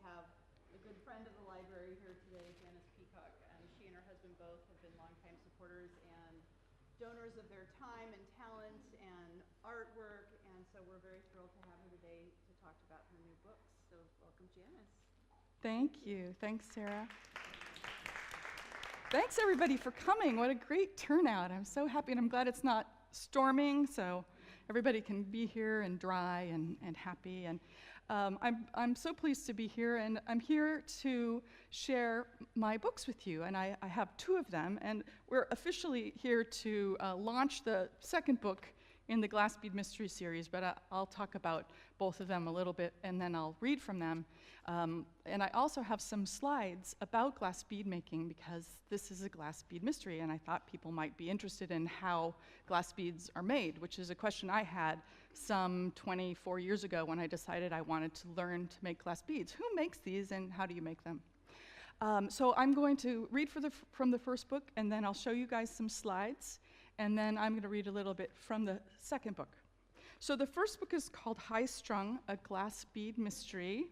have a good friend of the library here today, Janice Peacock, and she and her husband both have been longtime supporters and donors of their time and talent and artwork, and so we're very thrilled to have her today to talk about her new books. So welcome, Janice. Thank you. Thanks, Sarah. Thanks, everybody, for coming. What a great turnout. I'm so happy, and I'm glad it's not storming, so everybody can be here and dry and happy. And I'm so pleased to be here, and I'm here to share my books with you. And I have two of them, and we're officially here to launch the second book in the Glass Bead Mystery Series, but I'll talk about both of them a little bit, and then I'll read from them. And I also have some slides about glass bead making, because this is a glass bead mystery, and I thought people might be interested in how glass beads are made, which is a question I had some 24 years ago when I decided I wanted to learn to make glass beads. Who makes these, and how do you make them? So I'm going to read from the first book, and then I'll show you guys some slides, and then I'm going to read a little bit from the second book. So the first book is called High Strung, a Glass Bead Mystery,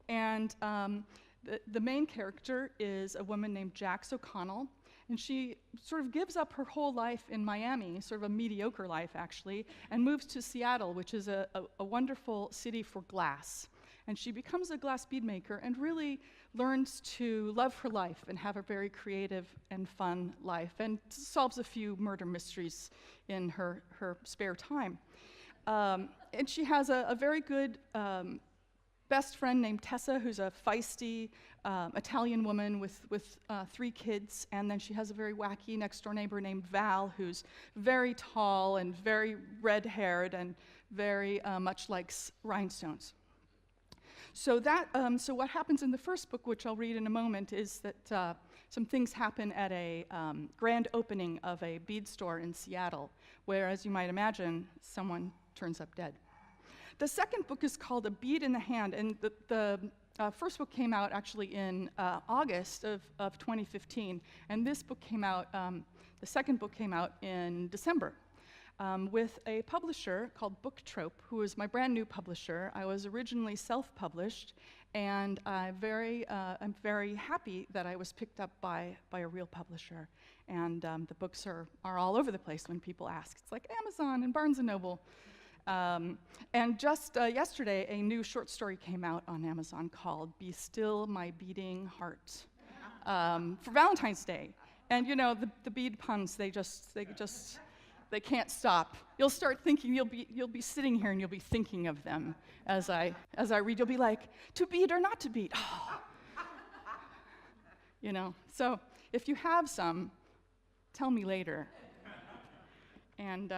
and the main character is a woman named Jax O'Connell, and she sort of gives up her whole life in Miami, sort of a mediocre life actually, and moves to Seattle, which is a wonderful city for glass. And she becomes a glass bead maker and really learns to love her life and have a very creative and fun life, and solves a few murder mysteries in her spare time. And she has a very good best friend named Tessa, who's a feisty Italian woman with 3 kids, and then she has a very wacky next-door neighbor named Val, who's very tall and very red-haired and very much likes rhinestones. So what happens in the first book, which I'll read in a moment, is that some things happen at a grand opening of a bead store in Seattle, where, as you might imagine, someone turns up dead. The second book is called A Bead in the Hand, and the first book came out actually in August of 2015, and this book came out, the second book came out in December. With a publisher called Book Trope, who is my brand new publisher. I was originally self-published, and I'm very happy that I was picked up by a real publisher. And the books are all over the place when people ask. It's like Amazon and Barnes & Noble. And just yesterday, a new short story came out on Amazon called Be Still My Beating Heart for Valentine's Day. And you know, the bead puns, they can't stop. You'll start thinking, you'll be sitting here and you'll be thinking of them as I read. You'll be like, to bead or not to bead? Oh. You know, so if you have some, tell me later. And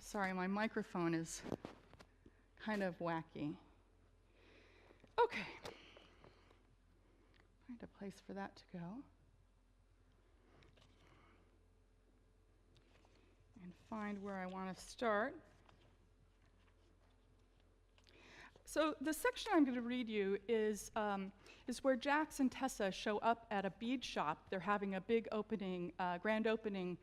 sorry, my microphone is kind of wacky. Okay. Find a place for that to go. And find where I want to start. So the section I'm going to read you is where Jax and Tessa show up at a bead shop. They're having a big opening, grand opening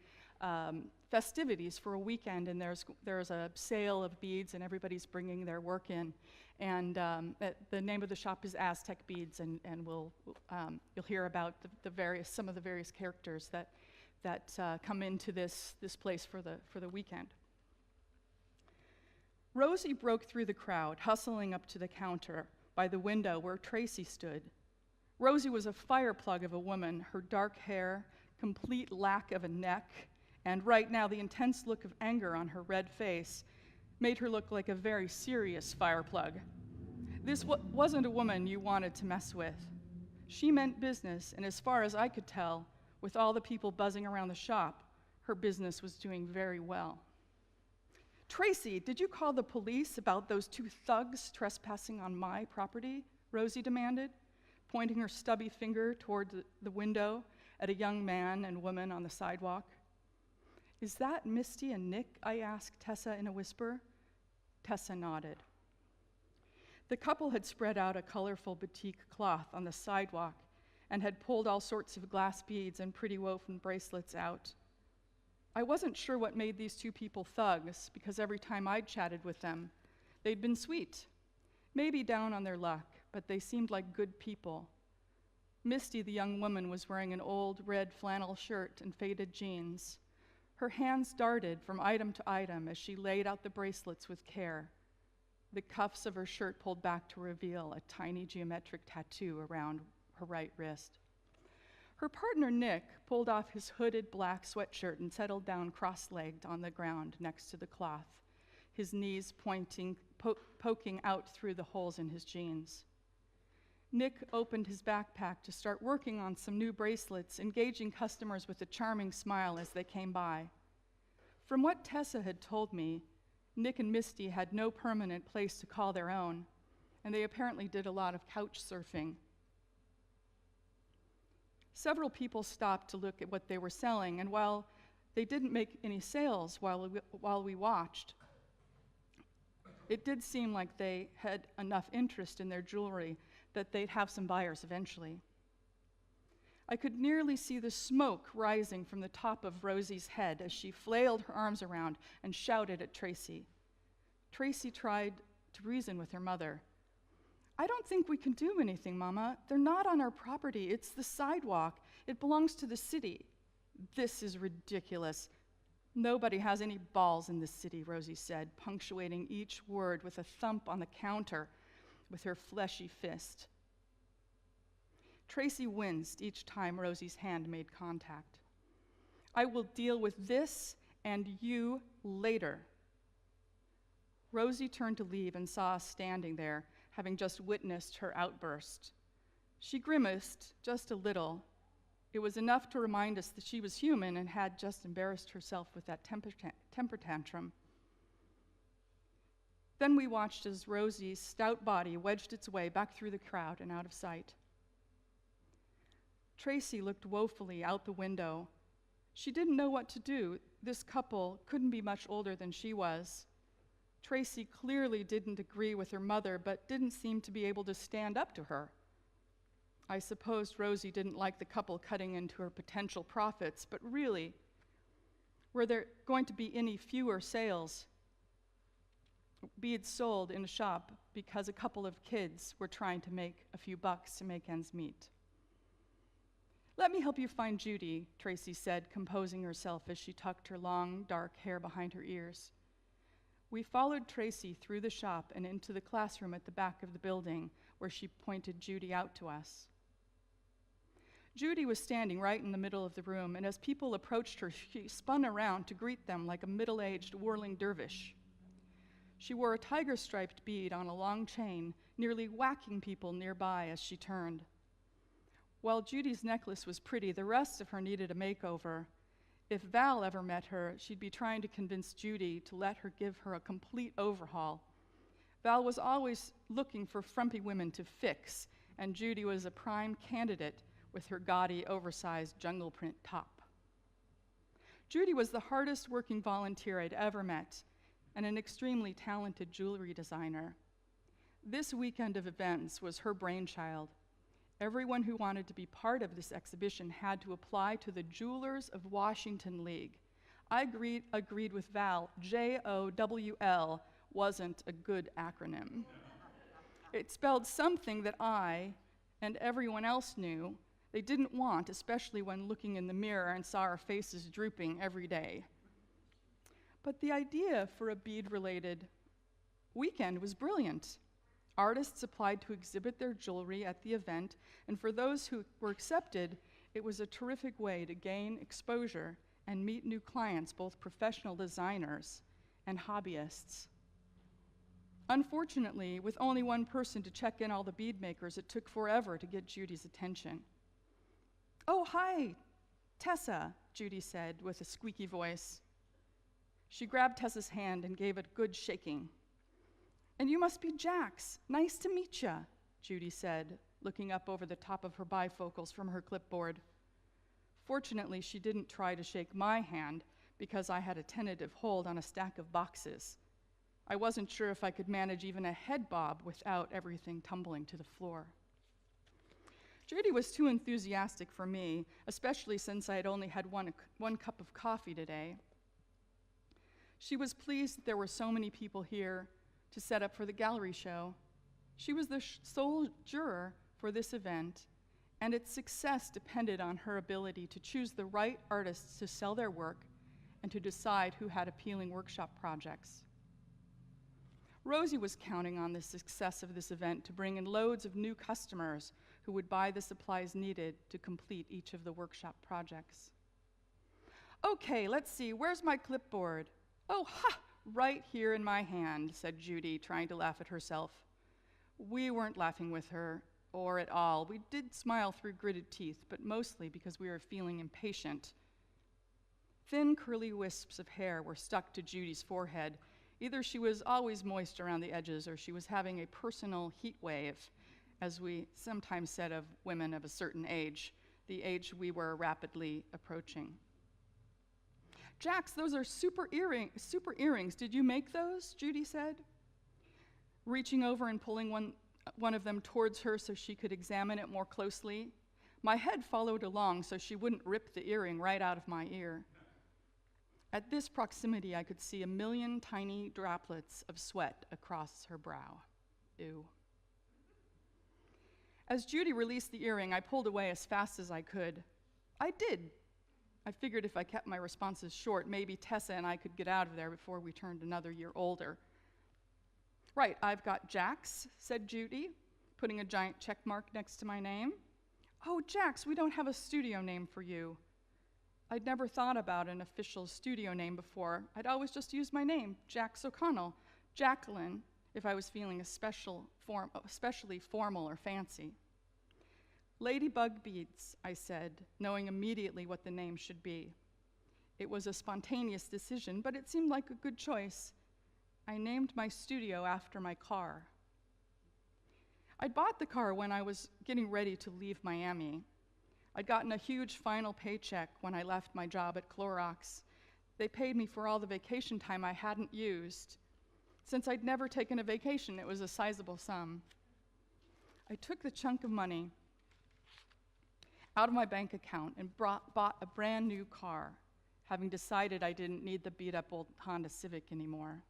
festivities for a weekend, and there's a sale of beads, and everybody's bringing their work in. And the name of the shop is Aztec Beads, and you'll hear about some of the various characters that come into this place for the weekend. Rosie broke through the crowd, hustling up to the counter by the window where Tracy stood. Rosie was a fireplug of a woman, her dark hair, complete lack of a neck, and right now the intense look of anger on her red face made her look like a very serious fireplug. This wasn't a woman you wanted to mess with. She meant business, and as far as I could tell, with all the people buzzing around the shop, her business was doing very well. Tracy, did you call the police about those 2 thugs trespassing on my property? Rosie demanded, pointing her stubby finger toward the window at a young man and woman on the sidewalk. Is that Misty and Nick? I asked Tessa in a whisper. Tessa nodded. The couple had spread out a colorful batik cloth on the sidewalk and had pulled all sorts of glass beads and pretty woven bracelets out. I wasn't sure what made these 2 people thugs, because every time I'd chatted with them, they'd been sweet, maybe down on their luck, but they seemed like good people. Misty, the young woman, was wearing an old red flannel shirt and faded jeans. Her hands darted from item to item as she laid out the bracelets with care, the cuffs of her shirt pulled back to reveal a tiny geometric tattoo around her right wrist. Her partner, Nick, pulled off his hooded black sweatshirt and settled down cross-legged on the ground next to the cloth, his knees poking out through the holes in his jeans. Nick opened his backpack to start working on some new bracelets, engaging customers with a charming smile as they came by. From what Tessa had told me, Nick and Misty had no permanent place to call their own, and they apparently did a lot of couch surfing. Several people stopped to look at what they were selling, and while they didn't make any sales while we watched, it did seem like they had enough interest in their jewelry that they'd have some buyers eventually. I could nearly see the smoke rising from the top of Rosie's head as she flailed her arms around and shouted at Tracy. Tracy tried to reason with her mother. "I don't think we can do anything, Mama. They're not on our property. It's the sidewalk. It belongs to the city." "This is ridiculous. Nobody has any balls in this city," Rosie said, punctuating each word with a thump on the counter with her fleshy fist. Tracy winced each time Rosie's hand made contact. "I will deal with this and you later." Rosie turned to leave and saw us standing there, having just witnessed her outburst. She grimaced just a little. It was enough to remind us that she was human and had just embarrassed herself with that temper tantrum. Then we watched as Rosie's stout body wedged its way back through the crowd and out of sight. Tracy looked woefully out the window. She didn't know what to do. This couple couldn't be much older than she was. Tracy clearly didn't agree with her mother, but didn't seem to be able to stand up to her. I supposed Rosie didn't like the couple cutting into her potential profits, but really, were there going to be any fewer beads sold in a shop because a couple of kids were trying to make a few bucks to make ends meet? "Let me help you find Judy," Tracy said, composing herself as she tucked her long, dark hair behind her ears. We followed Tracy through the shop and into the classroom at the back of the building, where she pointed Judy out to us. Judy was standing right in the middle of the room, and as people approached her, she spun around to greet them like a middle-aged whirling dervish. She wore a tiger-striped bead on a long chain, nearly whacking people nearby as she turned. While Judy's necklace was pretty, the rest of her needed a makeover. If Val ever met her, she'd be trying to convince Judy to let her give her a complete overhaul. Val was always looking for frumpy women to fix, and Judy was a prime candidate with her gaudy, oversized jungle print top. Judy was the hardest working volunteer I'd ever met, and an extremely talented jewelry designer. This weekend of events was her brainchild. Everyone who wanted to be part of this exhibition had to apply to the Jewelers of Washington League. I agreed with Val, JOWL wasn't a good acronym. It spelled something that I and everyone else knew they didn't want, especially when looking in the mirror and saw our faces drooping every day. But the idea for a bead-related weekend was brilliant. Artists applied to exhibit their jewelry at the event, and for those who were accepted, it was a terrific way to gain exposure and meet new clients, both professional designers and hobbyists. Unfortunately, with only one person to check in all the bead makers, it took forever to get Judy's attention. "Oh, hi, Tessa," Judy said with a squeaky voice. She grabbed Tessa's hand and gave it a good shaking. "And you must be Jax. Nice to meet ya," Judy said, looking up over the top of her bifocals from her clipboard. Fortunately, she didn't try to shake my hand because I had a tentative hold on a stack of boxes. I wasn't sure if I could manage even a head bob without everything tumbling to the floor. Judy was too enthusiastic for me, especially since I had only had one cup of coffee today. She was pleased that there were so many people here to set up for the gallery show. She was the sole juror for this event, and its success depended on her ability to choose the right artists to sell their work and to decide who had appealing workshop projects. Rosie was counting on the success of this event to bring in loads of new customers who would buy the supplies needed to complete each of the workshop projects. Okay, let's see, where's my clipboard? Oh, ha, right here in my hand, said Judy, trying to laugh at herself. We weren't laughing with her, or at all. We did smile through gritted teeth, but mostly because we were feeling impatient. Thin, curly wisps of hair were stuck to Judy's forehead. Either she was always moist around the edges, or she was having a personal heat wave, as we sometimes said of women of a certain age, the age we were rapidly approaching. Jax, those are super earrings. Did you make those? Judy said, reaching over and pulling one of them towards her so she could examine it more closely. My head followed along so she wouldn't rip the earring right out of my ear. At this proximity, I could see 1,000,000 tiny droplets of sweat across her brow. Ew. As Judy released the earring, I pulled away as fast as I could. I did. I figured if I kept my responses short, maybe Tessa and I could get out of there before we turned another year older. Right, I've got Jax, said Judy, putting a giant check mark next to my name. Oh, Jax, we don't have a studio name for you. I'd never thought about an official studio name before. I'd always just used my name, Jax O'Connell, Jacqueline, if I was feeling especially formal or fancy. Ladybug Beads, I said, knowing immediately what the name should be. It was a spontaneous decision, but it seemed like a good choice. I named my studio after my car. I'd bought the car when I was getting ready to leave Miami. I'd gotten a huge final paycheck when I left my job at Clorox. They paid me for all the vacation time I hadn't used. Since I'd never taken a vacation, it was a sizable sum. I took the chunk of money out of my bank account and bought a brand new car, having decided I didn't need the beat-up old Honda Civic anymore.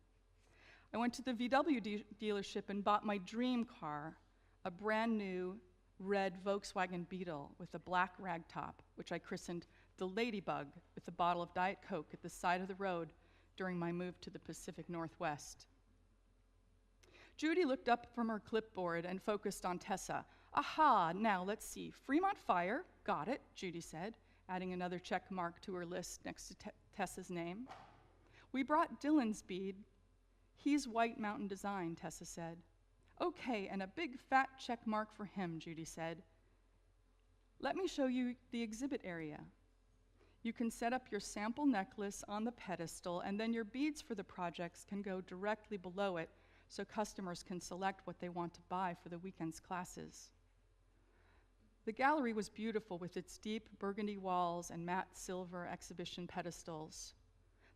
I went to the VW dealership and bought my dream car, a brand new red Volkswagen Beetle with a black ragtop, which I christened the Ladybug, with a bottle of Diet Coke at the side of the road during my move to the Pacific Northwest. Judy looked up from her clipboard and focused on Tessa. Aha, now let's see. Fremont Fire, got it, Judy said, adding another check mark to her list next to Tessa's name. We brought Dylan's bead. He's White Mountain Design, Tessa said. Okay, and a big fat check mark for him, Judy said. Let me show you the exhibit area. You can set up your sample necklace on the pedestal, and then your beads for the projects can go directly below it so customers can select what they want to buy for the weekend's classes. The gallery was beautiful with its deep burgundy walls and matte silver exhibition pedestals.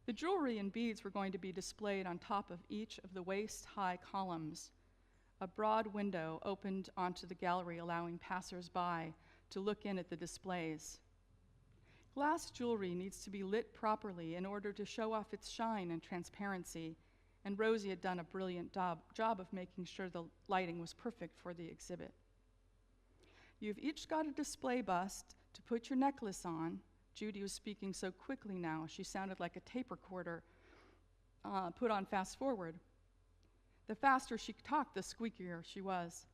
The jewelry and beads were going to be displayed on top of each of the waist-high columns. A broad window opened onto the gallery, allowing passers-by to look in at the displays. Glass jewelry needs to be lit properly in order to show off its shine and transparency, and Rosie had done a brilliant job of making sure the lighting was perfect for the exhibit. You've each got a display bust to put your necklace on. Judy was speaking so quickly now, she sounded like a tape recorder put on fast forward. The faster she talked, the squeakier she was.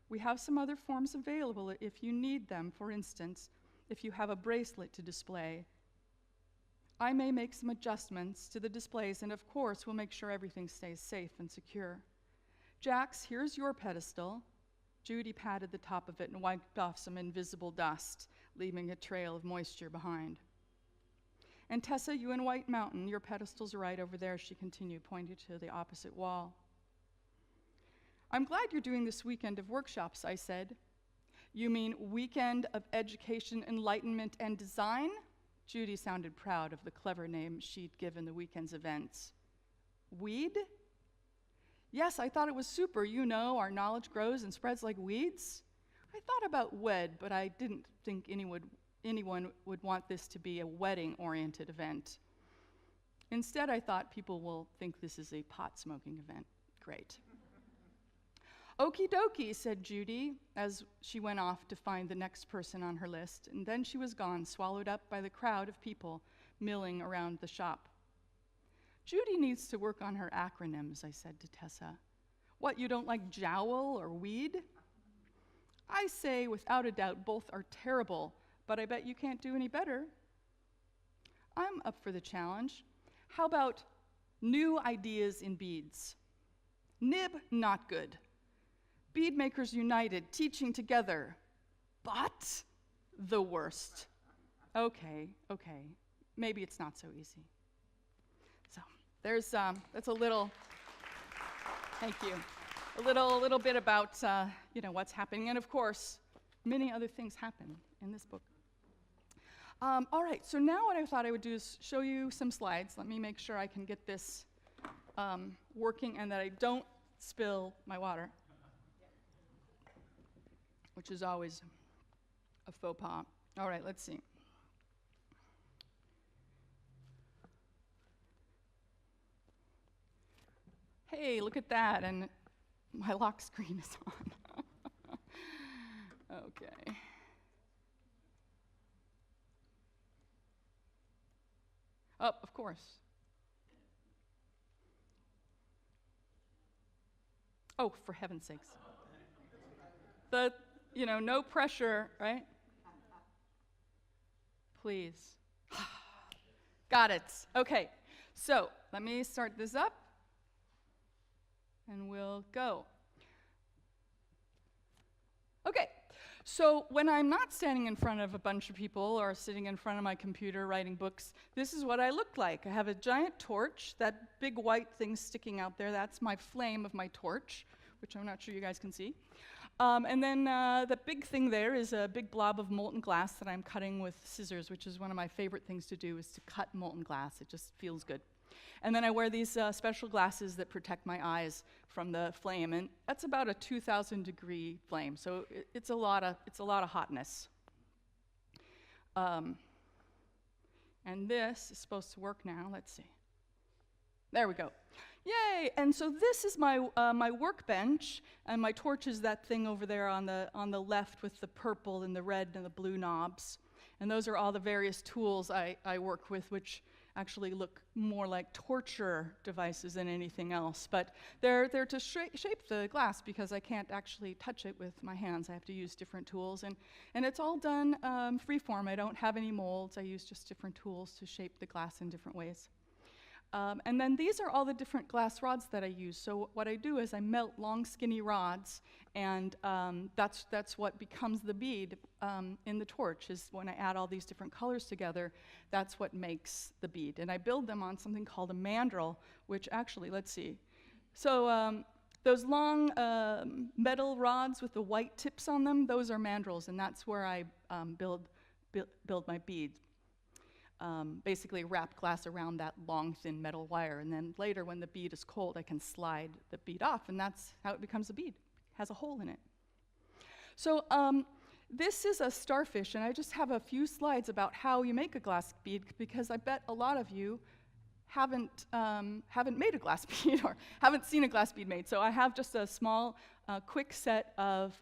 We have some other forms available if you need them. For instance, if you have a bracelet to display. I may make some adjustments to the displays, and of course, we'll make sure everything stays safe and secure. Jax, here's your pedestal. Judy patted the top of it and wiped off some invisible dust, leaving a trail of moisture behind. And Tessa, you in White Mountain, your pedestal's right over there, she continued, pointing to the opposite wall. I'm glad you're doing this weekend of workshops, I said. You mean weekend of education, enlightenment, and design? Judy sounded proud of the clever name she'd given the weekend's events. Weed? Yes, I thought it was super. You know, our knowledge grows and spreads like weeds. I thought about wed, but I didn't think anyone would want this to be a wedding-oriented event. Instead, I thought people will think this is a pot-smoking event. Great. "Okie dokie," said Judy, as she went off to find the next person on her list, and then she was gone, swallowed up by the crowd of people milling around the shop. "Judy needs to work on her acronyms," I said to Tessa. "What, you don't like jowl or weed?" "I say, without a doubt, both are terrible, but I bet you can't do any better." "I'm up for the challenge. How about new ideas in beads?" "Nib, not good. Bead makers united, teaching together. But the worst." Okay. Maybe it's not so easy. So that's a little, thank you, a little bit about what's happening, and of course, many other things happen in this book. All right, so now what I thought I would do is show you some slides. Let me make sure I can get this working and that I don't spill my water, which is always a faux pas. All right, let's see. Hey, look at that, and my lock screen is on. Okay. Oh, of course. Oh, for heaven's sakes. No pressure, right? Please. Got it. Okay, so let me start this up, and we'll go. Okay, so when I'm not standing in front of a bunch of people or sitting in front of my computer writing books, this is what I look like. I have a giant torch, that big white thing sticking out there, that's my flame of my torch, which I'm not sure you guys can see. And then the big thing there is a big blob of molten glass that I'm cutting with scissors, which is one of my favorite things to do, is to cut molten glass. It just feels good. And then I wear these special glasses that protect my eyes from the flame, and that's about a 2,000 degree flame, so it's a lot of hotness. And this is supposed to work now. Let's see. There we go. Yay! And so this is my my workbench, and my torch is that thing over there on the left with the purple and the red and the blue knobs. And those are all the various tools I work with, which actually look more like torture devices than anything else. But they're to shape the glass, because I can't actually touch it with my hands. I have to use different tools. And it's all done freeform. I don't have any molds. I use just different tools to shape the glass in different ways. And then these are all the different glass rods that I use. So what I do is I melt long, skinny rods, and that's what becomes the bead in the torch, is when I add all these different colors together, that's what makes the bead. And I build them on something called a mandrel, which actually, let's see. So those long metal rods with the white tips on them, those are mandrels, and that's where I build my bead. Basically wrap glass around that long, thin metal wire, and then later when the bead is cold, I can slide the bead off, and that's how it becomes a bead. It has a hole in it. So this is a starfish, and I just have a few slides about how you make a glass bead, because I bet a lot of you haven't made a glass bead or haven't seen a glass bead made. So I have just a small, quick set of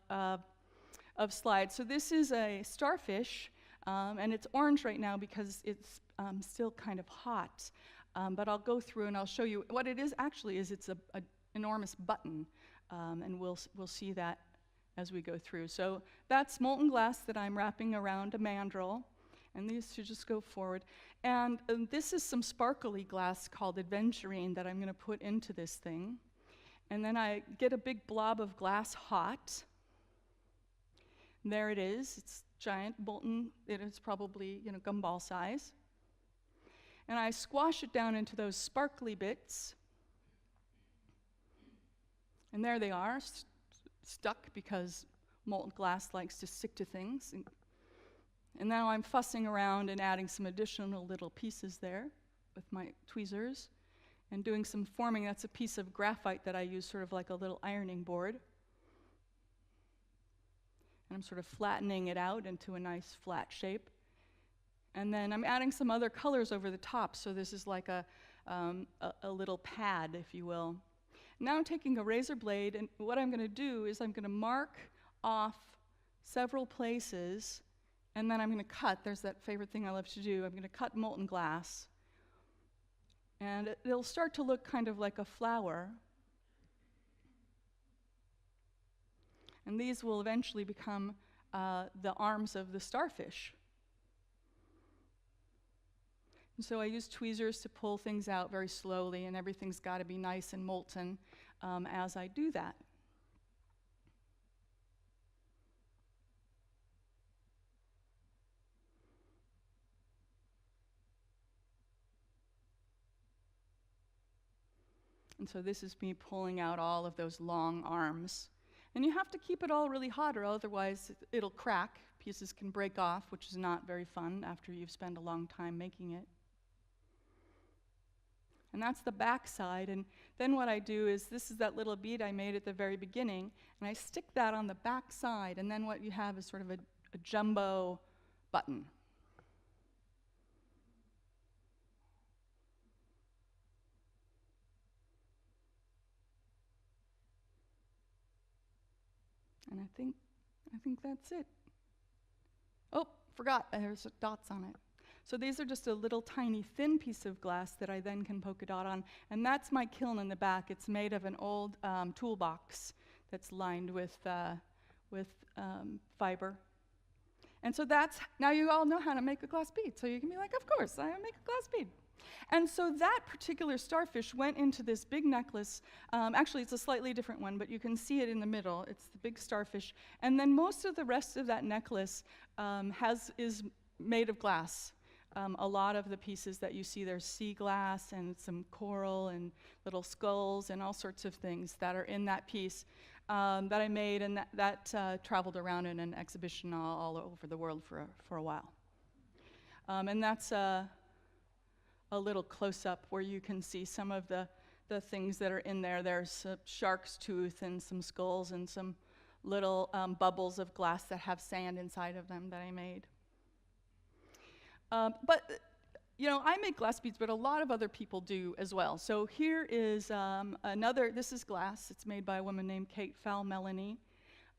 slides. So this is a starfish. And it's orange right now because it's still kind of hot. But I'll go through and I'll show you what it is. Actually, it's an enormous button, and we'll see that as we go through. So that's molten glass that I'm wrapping around a mandrel, and these should just go forward. And this is some sparkly glass called adventurine that I'm going to put into this thing. And then I get a big blob of glass hot. And there it is. It's giant, molten. It is probably, gumball size. And I squash it down into those sparkly bits. And there they are, stuck, because molten glass likes to stick to things. And now I'm fussing around and adding some additional little pieces there with my tweezers and doing some forming. That's a piece of graphite that I use sort of like a little ironing board. And I'm sort of flattening it out into a nice flat shape. And then I'm adding some other colors over the top, so this is like a little pad, if you will. Now I'm taking a razor blade, and what I'm going to do is I'm going to mark off several places, and then I'm going to cut. There's that favorite thing I love to do. I'm going to cut molten glass, and it'll start to look kind of like a flower. And these will eventually become the arms of the starfish. And so I use tweezers to pull things out very slowly, and everything's got to be nice and molten as I do that. And so this is me pulling out all of those long arms. And you have to keep it all really hot, or otherwise it'll crack. Pieces can break off, which is not very fun after you've spent a long time making it. And that's the back side. And then what I do is, this is that little bead I made at the very beginning, and I stick that on the back side, and then what you have is sort of a jumbo button. And I think that's it. Oh, forgot, there's dots on it. So these are just a little tiny thin piece of glass that I then can poke a dot on, and that's my kiln in the back. It's made of an old toolbox that's lined with fiber. And so now you all know how to make a glass bead. So you can be like, of course, I make a glass bead. And so that particular starfish went into this big necklace. Actually, it's a slightly different one, but you can see it in the middle. It's the big starfish. And then most of the rest of that necklace is made of glass. A lot of the pieces that you see, there's sea glass and some coral and little skulls and all sorts of things that are in that piece that I made, and that traveled around in an exhibition all over the world for a while. And that's a little close-up where you can see some of the things that are in there. There's a shark's tooth and some skulls and some little bubbles of glass that have sand inside of them that I made. But I make glass beads, but a lot of other people do as well. So here is this is glass. It's made by a woman named Kate Fowle-Melanie.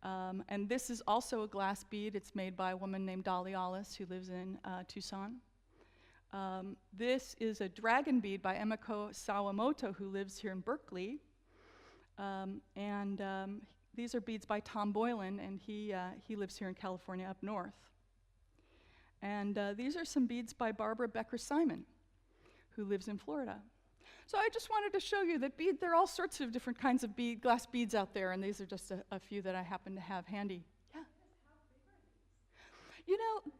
And this is also a glass bead. It's made by a woman named Dolly Ollis, who lives in Tucson. This is a dragon bead by Emiko Sawamoto, who lives here in Berkeley. These are beads by Tom Boylan, and he lives here in California up north. And these are some beads by Barbara Becker-Simon, who lives in Florida. So I just wanted to show you that there are all sorts of different kinds of glass beads out there, and these are just a few that I happen to have handy. Yeah.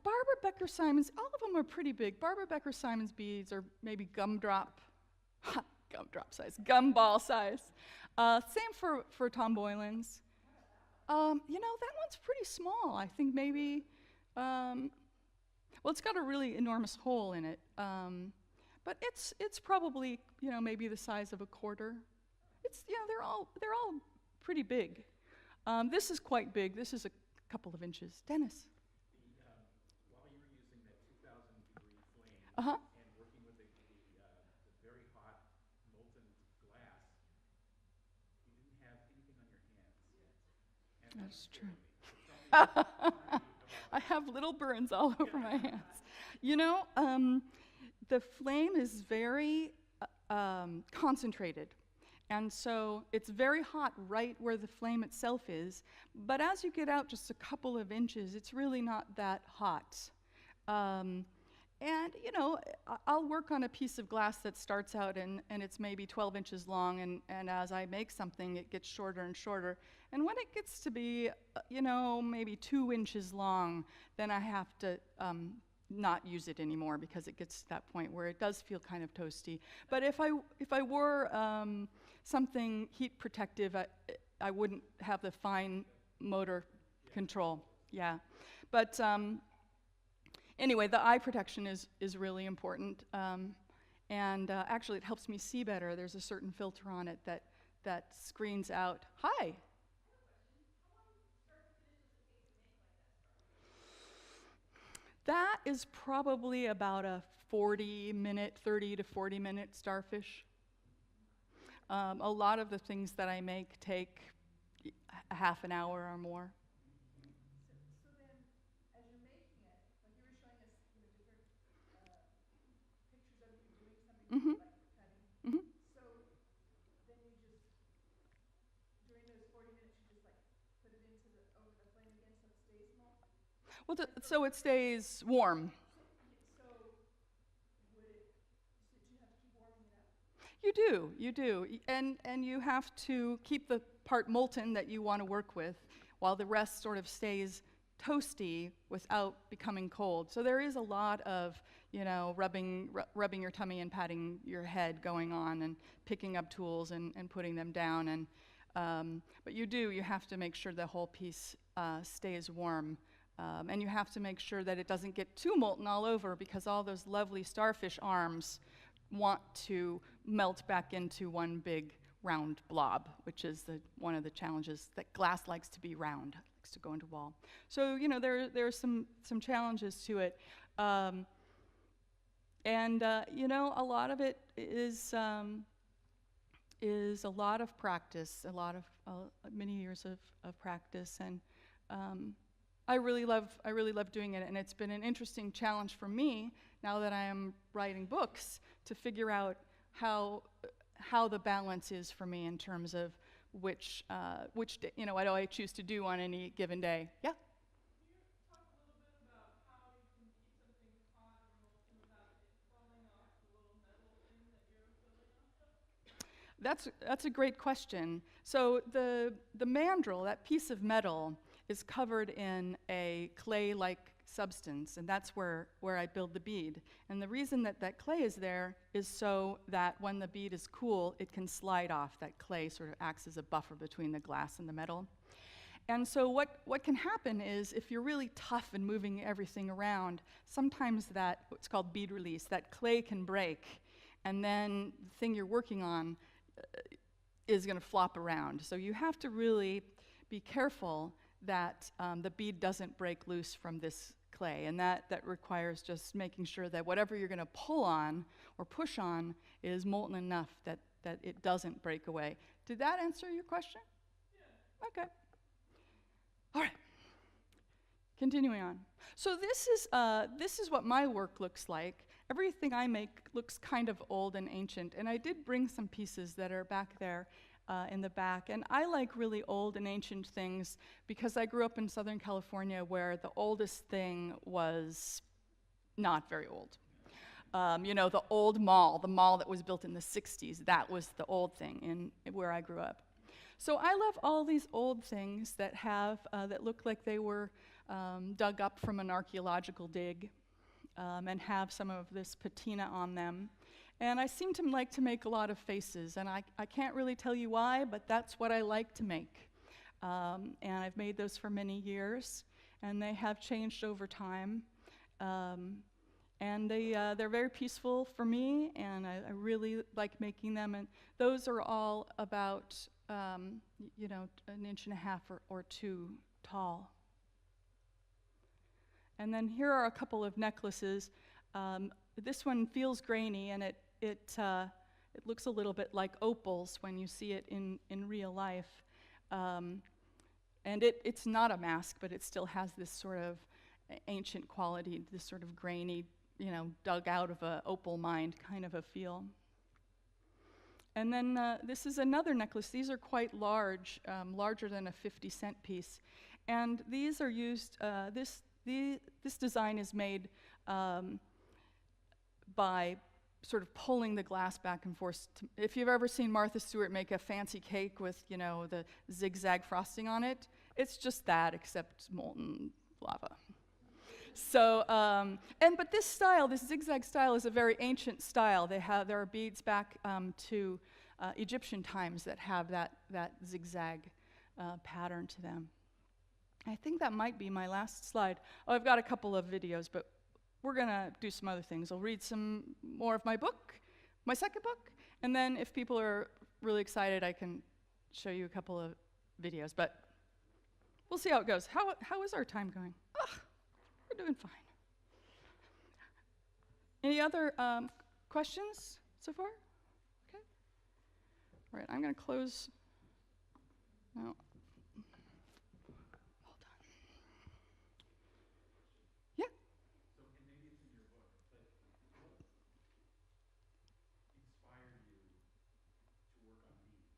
Barbara Becker-Simon's, all of them are pretty big. Barbara Becker-Simon's beads are maybe gumball size. Same for Tom Boylan's. That one's pretty small. I think maybe, it's got a really enormous hole in it. But it's probably, maybe the size of a quarter. They're all pretty big. This is quite big. This is a couple of inches. Dennis. While you were using that 2,000-degree flame and working with the very hot molten glass, you didn't have anything on your hands. And That's true. I have little burns all over my hands. The flame is very concentrated. And so it's very hot right where the flame itself is. But as you get out just a couple of inches, it's really not that hot. I'll work on a piece of glass that starts out and it's maybe 12 inches long, and as I make something, it gets shorter and shorter. And when it gets to be, maybe 2 inches long, then I have to not use it anymore, because it gets to that point where it does feel kind of toasty. But if I wore something heat protective, I wouldn't have the fine motor control. Yeah. But anyway, the eye protection is really important. Actually, it helps me see better. There's a certain filter on it that screens out. Hi. That is probably about a 30 to 40 minute starfish. A lot of the things that I make take a half an hour or more. So then, as you're making it, like you were showing us, different pictures of you doing something, Mm-hmm. like cutting. Mm-hmm. So then you just, during those 40 minutes, you just like put it into over the flame again so it stays molten? Well, so it stays warm. So would it, so do you have to keep warming it up? You do, and you have to keep the part molten that you want to work with, while the rest sort of stays toasty without becoming cold. So there is a lot of, rubbing your tummy and patting your head going on, and picking up tools and putting them down. But you have to make sure the whole piece stays warm. And you have to make sure that it doesn't get too molten all over, because all those lovely starfish arms want to melt back into one big round blob, which is one of the challenges, that glass likes to be round, likes to go into a wall. So there are some challenges to it, and a lot of it is a lot of practice, a lot of many years of practice, and I really love doing it, and it's been an interesting challenge for me now that I am writing books to figure out how the balance is for me in terms of which what do I choose to do on any given day. Yeah. Can you talk a little bit about how you can keep something hot or molten without it falling off the little metal thing that you're building off of? That's a great question. So the mandrel, that piece of metal, is covered in a clay-like substance, and that's where I build the bead. And the reason that clay is there is so that when the bead is cool, it can slide off. That clay sort of acts as a buffer between the glass and the metal. And so what can happen is, if you're really tough and moving everything around, sometimes what's called bead release, that clay can break, and then the thing you're working on is going to flop around. So you have to really be careful that the bead doesn't break loose from this clay, and that requires just making sure that whatever you're going to pull on or push on is molten enough that it doesn't break away. Did that answer your question? Yeah. Okay. All right. Continuing on. So this is what my work looks like. Everything I make looks kind of old and ancient, and I did bring some pieces that are back there in the back. And I like really old and ancient things because I grew up in Southern California, where the oldest thing was not very old. The old mall, the mall that was built in the 60s, that was the old thing where I grew up. So I love all these old things that that look like they were dug up from an archaeological dig, and have some of this patina on them. And I seem to like to make a lot of faces, and I can't really tell you why, but that's what I like to make. And I've made those for many years, and they have changed over time. And they're very peaceful for me, and I really like making them. And those are all about, an inch and a half or two tall. And then here are a couple of necklaces. This one feels grainy, and it looks a little bit like opals when you see it in real life. And it's not a mask, but it still has this sort of ancient quality, this sort of grainy, dug out of an opal mine kind of a feel. And then this is another necklace. These are quite large, larger than a 50-cent piece. And these are used, this design is made by sort of pulling the glass back and forth. If you've ever seen Martha Stewart make a fancy cake with, the zigzag frosting on it, it's just that, except molten lava. So, but this style, this zigzag style, is a very ancient style. There are beads back to Egyptian times that have that zigzag pattern to them. I think that might be my last slide. Oh, I've got a couple of videos, but we're gonna do some other things. I'll read some more of my book, my second book, and then if people are really excited, I can show you a couple of videos, but we'll see how it goes. How is our time going? We're doing fine. Any other questions so far? Okay. All right, I'm going to close. No. Hold on. Yeah. So, and maybe it's in your book, but what inspired you to work on beads?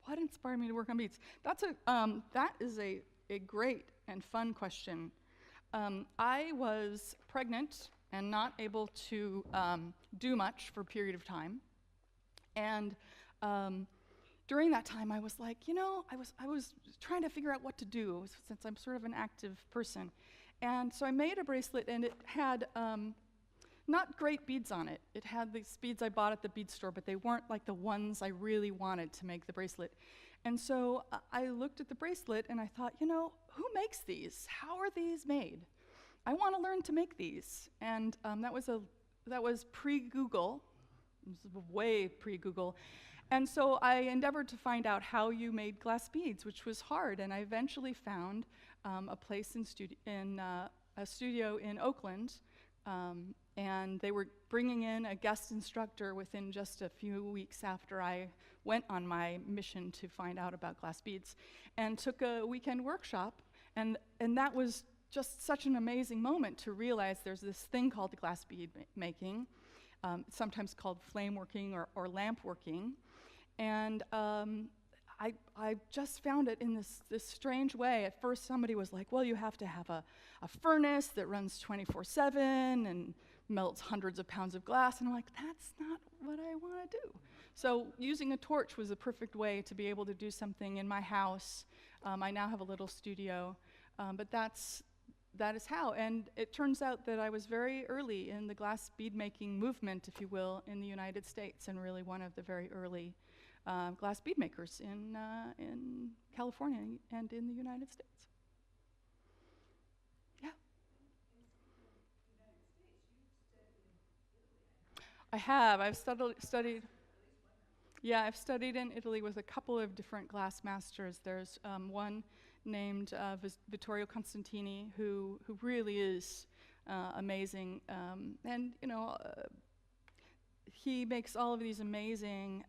What inspired me to work on beads? That is a great and fun question. I was pregnant and not able to do much for a period of time. And during that time, I was like, I was trying to figure out what to do since I'm sort of an active person. And so I made a bracelet, and it had not great beads on it. It had these beads I bought at the bead store, but they weren't like the ones I really wanted to make the bracelet. And so I looked at the bracelet, and I thought, who makes these? How are these made? I want to learn to make these. And that was pre-Google. This is way pre-Google. And so I endeavored to find out how you made glass beads, which was hard. And I eventually found a place in a studio in Oakland, and they were bringing in a guest instructor within just a few weeks after I went on my mission to find out about glass beads, and took a weekend workshop. And that was just such an amazing moment to realize there's this thing called glass bead making, sometimes called flame working or lamp working. And I just found it in this strange way. At first, somebody was like, well, you have to have a furnace that runs 24/7 and melts hundreds of pounds of glass. And I'm like, that's not what I want to do. So using a torch was a perfect way to be able to do something in my house. I now have a little studio, but that is how. And it turns out that I was very early in the glass bead making movement, if you will, in the United States, and really one of the very early glass bead makers in California and in the United States. Yeah. I have. I've studied. Yeah, I've studied in Italy with a couple of different glass masters. There's one named Vittorio Constantini, who really is amazing, and he makes all of these amazing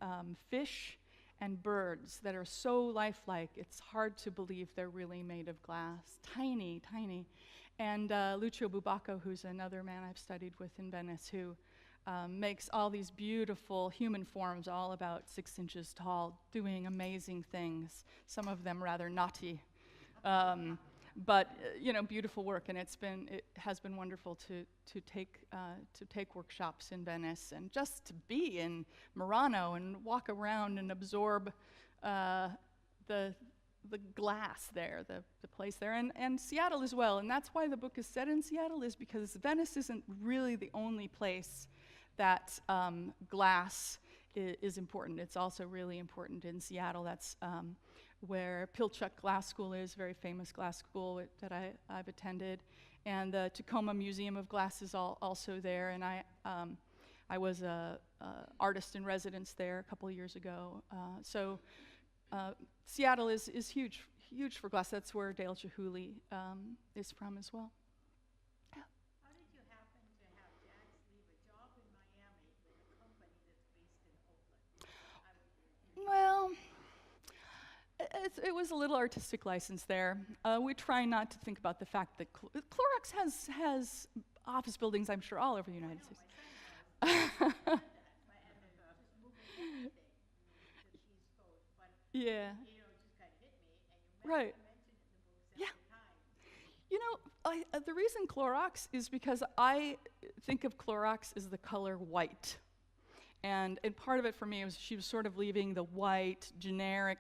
fish and birds that are so lifelike. It's hard to believe they're really made of glass, tiny, tiny. And Lucio Bubacco, who's another man I've studied with in Venice, who makes all these beautiful human forms, all about 6 inches tall, doing amazing things, some of them rather naughty. But beautiful work, and it has been wonderful to take workshops in Venice, and just to be in Murano and walk around and absorb the glass there, the place there, and Seattle as well. And that's why the book is set in Seattle, is because Venice isn't really the only place that glass is important. It's also really important in Seattle. That's where Pilchuck Glass School is, very famous glass school that I've attended. And the Tacoma Museum of Glass is also there. And I was a artist in residence there a couple of years ago. So Seattle is huge for glass. That's where Dale Chihuly is from as well. How did you happen to have Jax leave a job in Miami with a company that's based in Oakland? Well, it was a little artistic license there. We try not to think about the fact that Clorox has office buildings, I'm sure, all over the United States. Yeah. It just kind of hit me, and you Right. mentioned it in the book Yeah. several times. The reason Clorox is because I think of Clorox as the color white. And part of it for me was she was sort of leaving the white, generic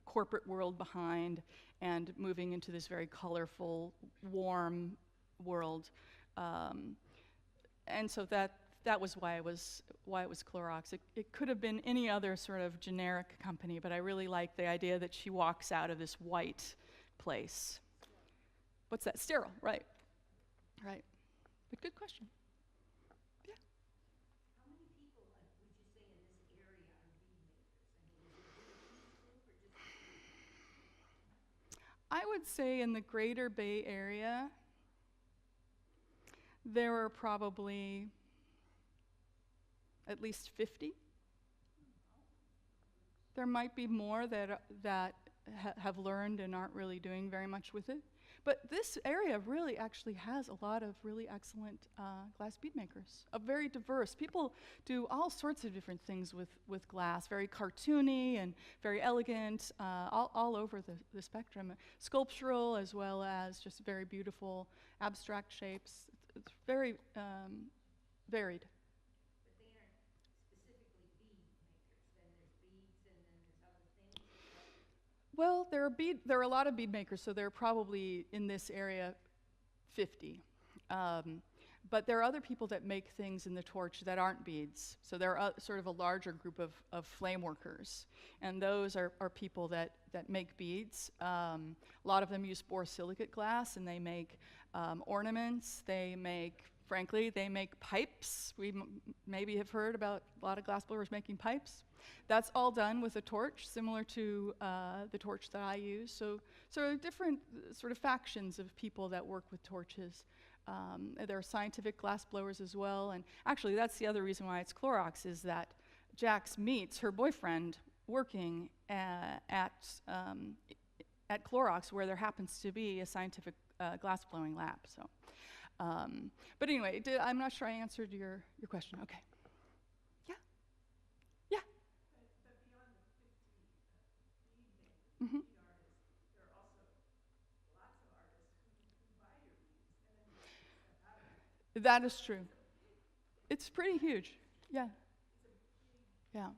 corporate world behind and moving into this very colorful, warm world. And so that was why it was Clorox. It could have been any other sort of generic company, but I really like the idea that she walks out of this white place. What's that? Sterile, right. Right. But good question. Yeah. How many people would you say in this area are bead makers? I mean, is it a big group or just a few? I would say in the greater Bay Area, there are probably at least 50. There might be more that have learned and aren't really doing very much with it. But this area really actually has a lot of really excellent glass bead makers, very diverse. People do all sorts of different things with glass, very cartoony and very elegant, all over the spectrum. Sculptural as well as just very beautiful abstract shapes. It's very varied. But they aren't specifically bead makers, then there's beads and then there's other things, is that? Well, there are a lot of bead makers, so there are probably in this area 50. But there are other people that make things in the torch that aren't beads. So there are sort of a larger group of flame workers. And those are people that make beads. A lot of them use borosilicate glass, and they make ornaments. They make pipes. We maybe have heard about a lot of glass blowers making pipes. That's all done with a torch, similar to the torch that I use. So different sort of factions of people that work with torches. There are scientific glass blowers as well, and actually that's the other reason why it's Clorox, is that Jax meets her boyfriend working at Clorox, where there happens to be a scientific glass blowing lab. So, but anyway, I'm not sure I answered your question. Okay. But beyond the 50 bead makers, Mhm. bead artists, there are also lots of artists who buy your beads and then make stuff out of it. That is true. It's pretty huge. Yeah. Yeah.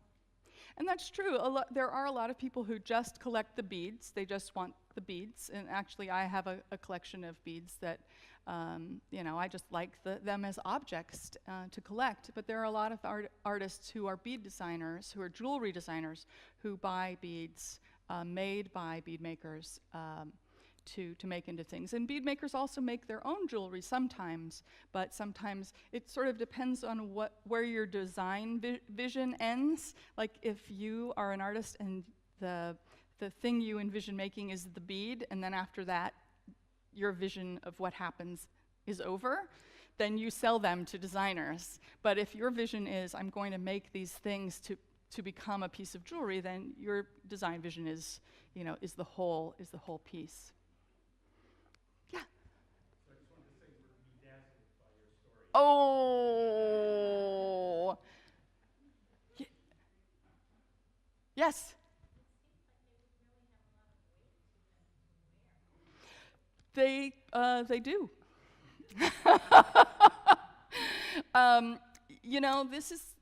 And that's true. There are a lot of people who just collect the beads. They just want the beads. And actually, I have a collection of beads that, I just like them as objects to collect. But there are a lot of artists who are bead designers, who are jewelry designers, who buy beads made by bead makers to make into things. And bead makers also make their own jewelry sometimes, but sometimes it sort of depends on where your design vision ends. Like if you are an artist and the thing you envision making is the bead, and then after that your vision of what happens is over, then you sell them to designers. But if your vision is, I'm going to make these things to become a piece of jewelry, then your design vision is the whole piece. Yeah. So I just wanted to say we're bedazzled by your story. Oh. Yes. They do.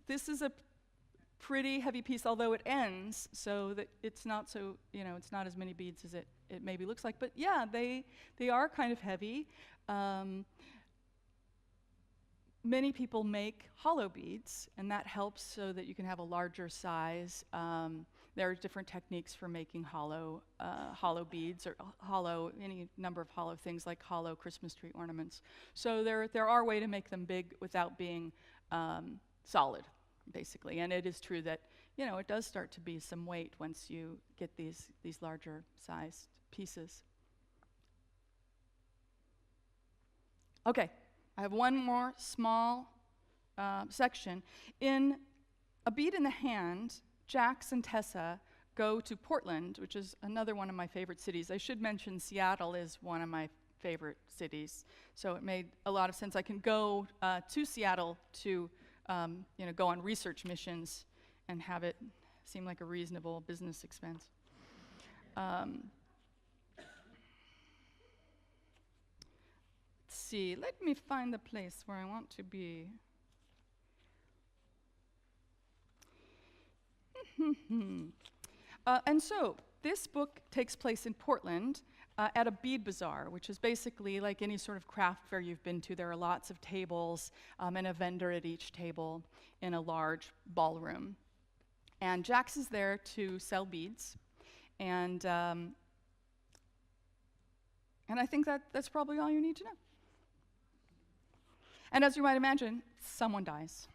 This is a pretty heavy piece, although it ends, so that it's not so, it's not as many beads as it maybe looks like. But yeah, they are kind of heavy. Many people make hollow beads, and that helps so that you can have a larger size. There are different techniques for making hollow beads, or any number of hollow things, like hollow Christmas tree ornaments. So there are ways to make them big without being solid, basically. And it is true that it does start to be some weight once you get these larger sized pieces. Okay. I have one more small section. In A Bead in the Hand, Jax and Tessa go to Portland, which is another one of my favorite cities. I should mention Seattle is one of my favorite cities, so it made a lot of sense. I can go to Seattle to go on research missions and have it seem like a reasonable business expense. See, let me find the place where I want to be. And so, this book takes place in Portland at a bead bazaar, which is basically like any sort of craft fair you've been to. There are lots of tables and a vendor at each table in a large ballroom. And Jax is there to sell beads. And I think that's probably all you need to know. And as you might imagine, someone dies.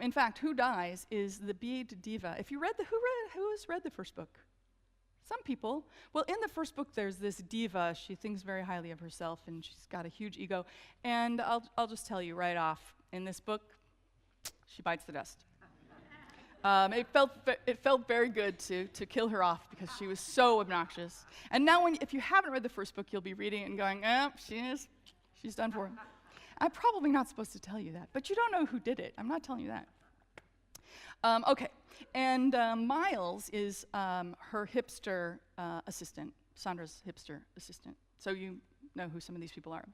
In fact, who dies is the bead diva. Who has read the first book? Some people. Well, in the first book, there's this diva. She thinks very highly of herself, and she's got a huge ego. And I'll just tell you right off, in this book, she bites the dust. It felt very good to kill her off because she was so obnoxious. And now, if you haven't read the first book, you'll be reading it and going, she's done for. I'm probably not supposed to tell you that, but you don't know who did it. I'm not telling you that. Okay, and Miles is her hipster assistant, Sandra's hipster assistant. So you know who some of these people are.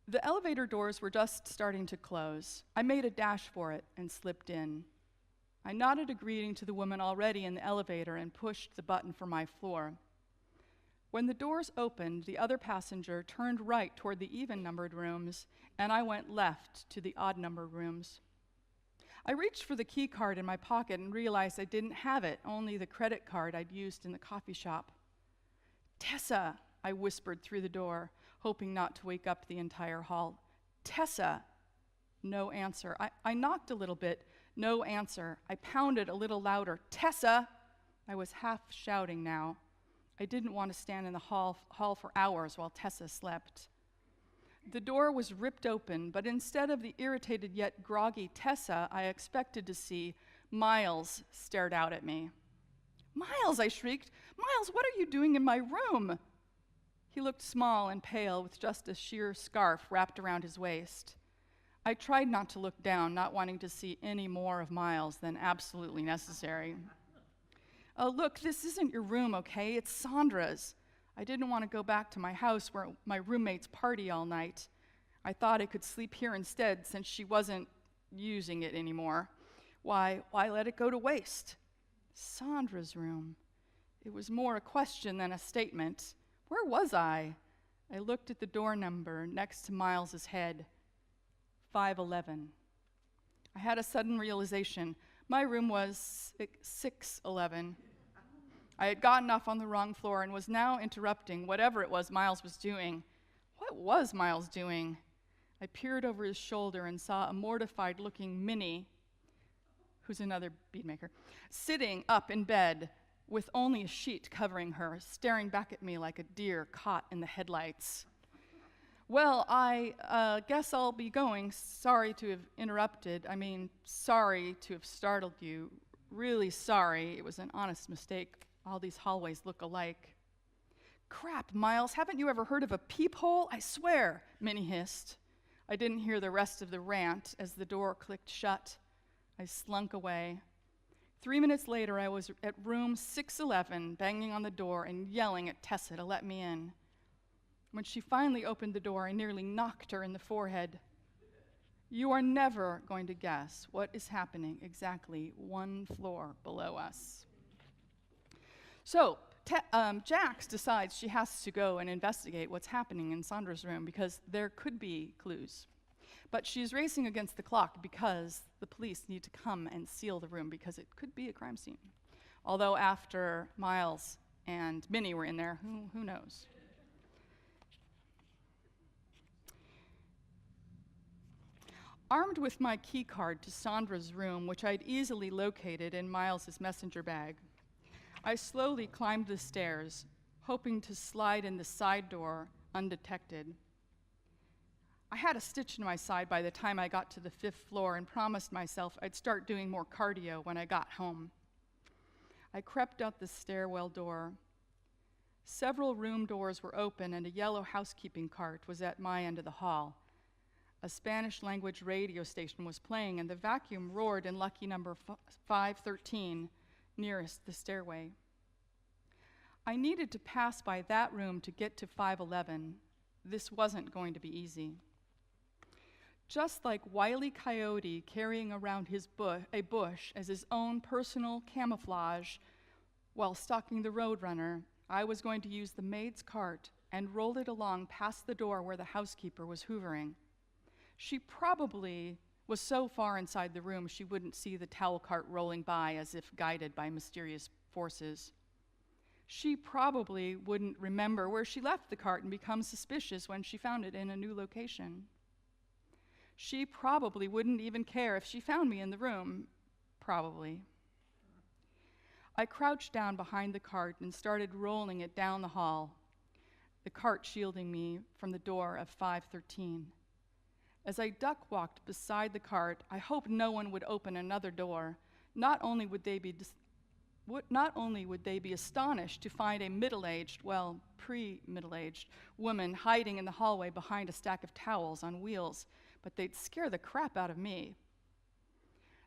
The elevator doors were just starting to close. I made a dash for it and slipped in. I nodded a greeting to the woman already in the elevator and pushed the button for my floor. When the doors opened, the other passenger turned right toward the even-numbered rooms, and I went left to the odd-numbered rooms. I reached for the key card in my pocket and realized I didn't have it, only the credit card I'd used in the coffee shop. "Tessa," I whispered through the door, hoping not to wake up the entire hall. "Tessa." No answer. I knocked a little bit. No answer. I pounded a little louder. "Tessa!" I was half shouting now. I didn't want to stand in the hall for hours while Tessa slept. The door was ripped open, but instead of the irritated yet groggy Tessa I expected to see, Miles stared out at me. "Miles!" I shrieked. "Miles, what are you doing in my room?" He looked small and pale with just a sheer scarf wrapped around his waist. I tried not to look down, not wanting to see any more of Miles than absolutely necessary. "Oh, look, this isn't your room, okay? It's Sandra's." I didn't want to go back to my house where my roommates party all night. I thought I could sleep here instead since she wasn't using it anymore. Why let it go to waste? Sandra's room. It was more a question than a statement. Where was I? I looked at the door number next to Miles's head. 511. I had a sudden realization. My room was 611. I had gotten off on the wrong floor and was now interrupting whatever it was Miles was doing. What was Miles doing? I peered over his shoulder and saw a mortified-looking Minnie, who's another beadmaker, sitting up in bed with only a sheet covering her, staring back at me like a deer caught in the headlights. "Well, I guess I'll be going. Sorry to have interrupted. Sorry to have startled you. Really sorry. It was an honest mistake. All these hallways look alike." "Crap, Miles, haven't you ever heard of a peephole? I swear," Minnie hissed. I didn't hear the rest of the rant as the door clicked shut. I slunk away. 3 minutes later, I was at room 611, banging on the door and yelling at Tessa to let me in. When she finally opened the door, I nearly knocked her in the forehead. You are never going to guess what is happening exactly one floor below us. So, Jax decides she has to go and investigate what's happening in Sandra's room because there could be clues. But she's racing against the clock because the police need to come and seal the room because it could be a crime scene. Although after Miles and Minnie were in there, who knows? Armed with my key card to Sandra's room, which I'd easily located in Miles's messenger bag, I slowly climbed the stairs, hoping to slide in the side door undetected. I had a stitch in my side by the time I got to the 5th floor and promised myself I'd start doing more cardio when I got home. I crept out the stairwell door. Several room doors were open and a yellow housekeeping cart was at my end of the hall. A Spanish-language radio station was playing and the vacuum roared in lucky number 513, nearest the stairway. I needed to pass by that room to get to 511. This wasn't going to be easy. Just like Wile E. Coyote carrying around a bush as his own personal camouflage while stalking the roadrunner, I was going to use the maid's cart and roll it along past the door where the housekeeper was hoovering. She probably was so far inside the room she wouldn't see the towel cart rolling by as if guided by mysterious forces. She probably wouldn't remember where she left the cart and become suspicious when she found it in a new location. She probably wouldn't even care if she found me in the room. Probably. I crouched down behind the cart and started rolling it down the hall, the cart shielding me from the door of 513. As I duck-walked beside the cart, I hoped no one would open another door, Not only would they be astonished to find a middle-aged, well, pre-middle-aged woman hiding in the hallway behind a stack of towels on wheels, but they'd scare the crap out of me.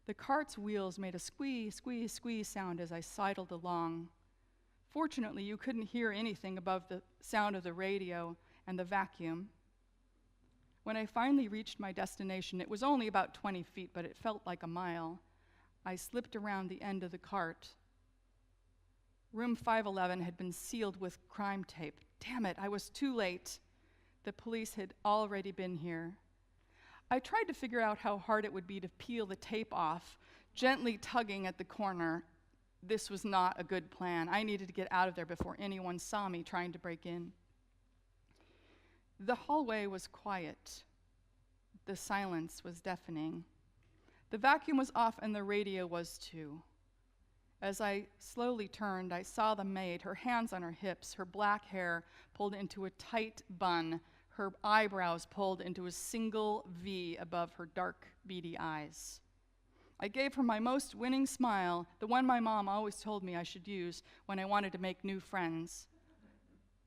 The cart's wheels made a squee, squee, squee sound as I sidled along. Fortunately, you couldn't hear anything above the sound of the radio and the vacuum. When I finally reached my destination, it was only about 20 feet, but it felt like a mile. I slipped around the end of the cart. Room 511 had been sealed with crime tape. Damn it, I was too late. The police had already been here. I tried to figure out how hard it would be to peel the tape off, gently tugging at the corner. This was not a good plan. I needed to get out of there before anyone saw me trying to break in. The hallway was quiet. The silence was deafening. The vacuum was off and the radio was too. As I slowly turned, I saw the maid, her hands on her hips, her black hair pulled into a tight bun, her eyebrows pulled into a single V above her dark, beady eyes. I gave her my most winning smile, the one my mom always told me I should use when I wanted to make new friends.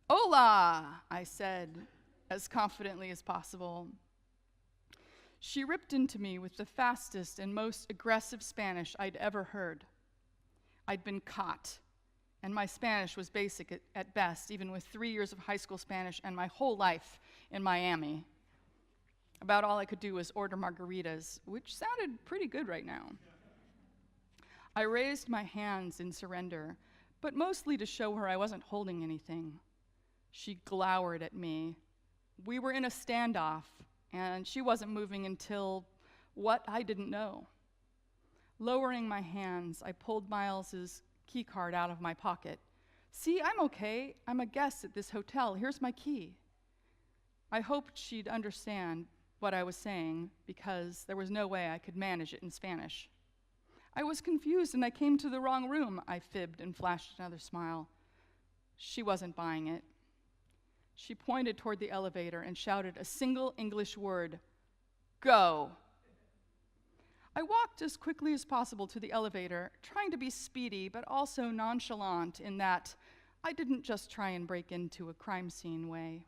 "Hola," I said, as confidently as possible. She ripped into me with the fastest and most aggressive Spanish I'd ever heard. I'd been caught, and my Spanish was basic at best, even with 3 years of high school Spanish and my whole life in Miami. About all I could do was order margaritas, which sounded pretty good right now. I raised my hands in surrender, but mostly to show her I wasn't holding anything. She glowered at me. We were in a standoff, and she wasn't moving until what I didn't know. Lowering my hands, I pulled Miles's key card out of my pocket. "See, I'm okay. I'm a guest at this hotel. Here's my key." I hoped she'd understand what I was saying because there was no way I could manage it in Spanish. "I was confused and I came to the wrong room," I fibbed and flashed another smile. She wasn't buying it. She pointed toward the elevator and shouted a single English word, "Go." I walked as quickly as possible to the elevator, trying to be speedy but also nonchalant in that I didn't just try and break into a crime scene way.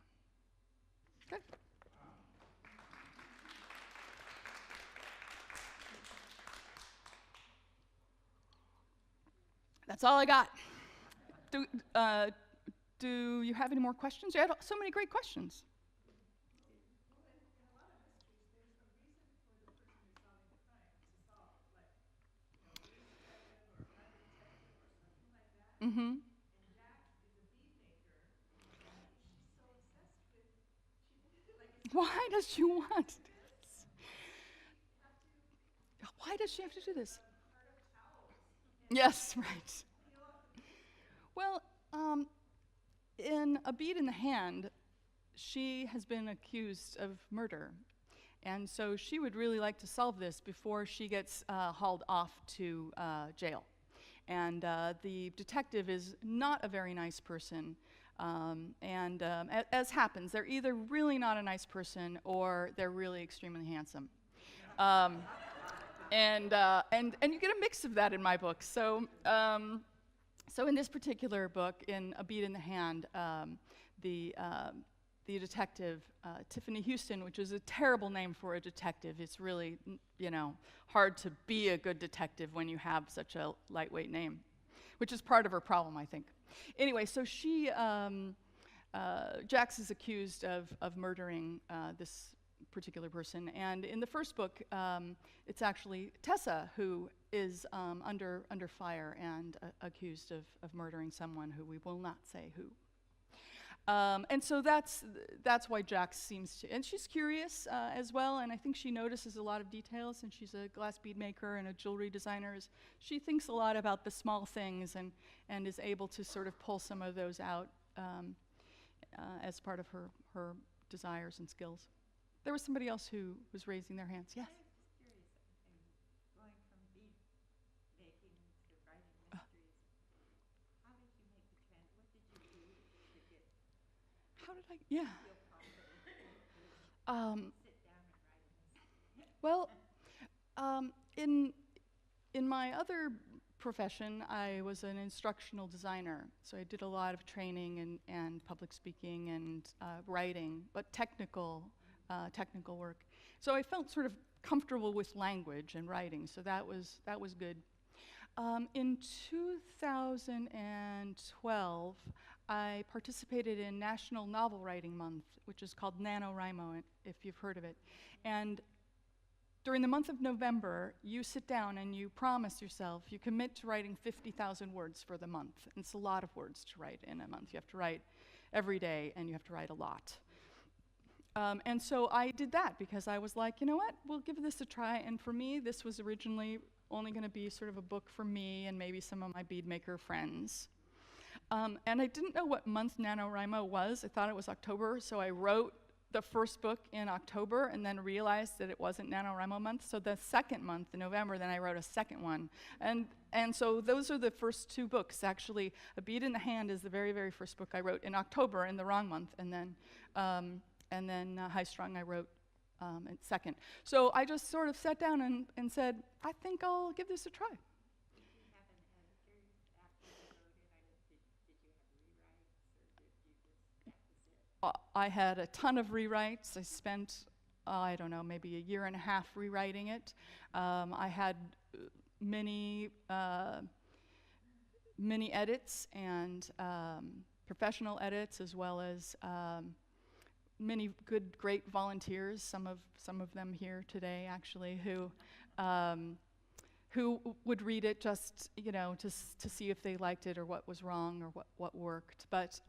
Okay. That's all I got. Do you have any more questions? You had so many great questions. Well, in a lot of mysteries, there's a reason for the person who's solving the crime to solve, like, police detective or private detective or something like that. Mm-hmm. And Jax is a bead maker, and she's so obsessed with, like, it's Why does she want this? have to Why does she have to do this? cart of towels Yes, right. peel off the bead. Well, in A Bead in the Hand, she has been accused of murder. And so she would really like to solve this before she gets hauled off to jail. And the detective is not a very nice person. As happens, they're either really not a nice person or they're really extremely handsome. And you get a mix of that in my book. So in this particular book, in A Bead in the Hand, the detective, Tiffany Houston, which is a terrible name for a detective. It's really, hard to be a good detective when you have such a lightweight name, which is part of her problem, I think. Anyway, so Jax is accused of murdering this particular person. And in the first book, it's actually Tessa who is under fire and accused of murdering someone who we will not say who. And so that's why Jax seems to, and she's curious as well, and I think she notices a lot of details, and she's a glass bead maker and a jewelry designer. She thinks a lot about the small things and is able to sort of pull some of those out as part of her desires and skills. There was somebody else who was raising their hands. Yes? I was just curious, and going from bead making to writing mysteries, how did you make the what did you do to get How did I? Yeah. feel confident to Um, sit down and write a mystery? well, in In my other profession, I was an instructional designer, so I did a lot of training and public speaking and writing, but technical work. So I felt sort of comfortable with language and writing, so that was good. In 2012, I participated in National Novel Writing Month, which is called NaNoWriMo, if you've heard of it. And during the month of November, you sit down and you promise yourself, you commit to writing 50,000 words for the month. And it's a lot of words to write in a month. You have to write every day, and you have to write a lot. And so I did that because I was like, you know what, we'll give this a try. And for me, this was originally only going to be sort of a book for me and maybe some of my beadmaker friends. And I didn't know what month NaNoWriMo was. I thought it was October, so I wrote the first book in October and then realized that it wasn't NaNoWriMo month. So the second month, in November, then I wrote a second one. And so those are the first two books. Actually, A Bead in the Hand is the very, very first book I wrote in October in the wrong month. And then High Strung I wrote in second. So I just sort of sat down and said, I think I'll give this a try. Did you have an editor after you wrote it? Did you have rewrites, or did you just, that was it? I had a ton of rewrites. I spent, I don't know, maybe a year and a half rewriting it. I had many edits and professional edits, as well as many good, great volunteers. Some of them here today, actually, who would read it just, to see if they liked it or what was wrong or what worked. But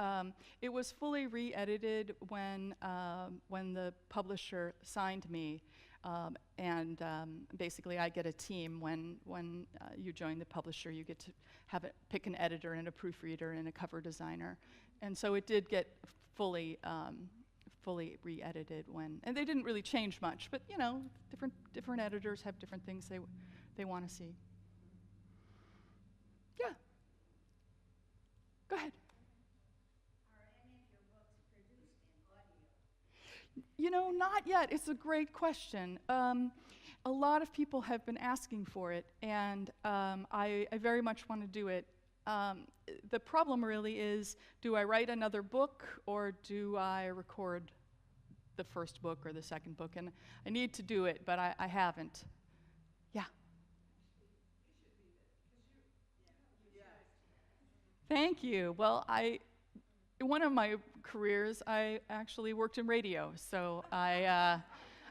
it was fully re-edited when the publisher signed me, and basically I get a team when you join the publisher. You get to pick an editor and a proofreader and a cover designer, and so it did get fully re-edited and they didn't really change much, but different editors have different things they want to see. Yeah. Go ahead. Are any of your books produced in audio? Not yet. It's a great question. A lot of people have been asking for it, and I very much want to do it. The problem really is, do I write another book or do I record the first book or the second book? And I need to do it, but I haven't. Yeah. Thank you. Well, in one of my careers, I actually worked in radio, so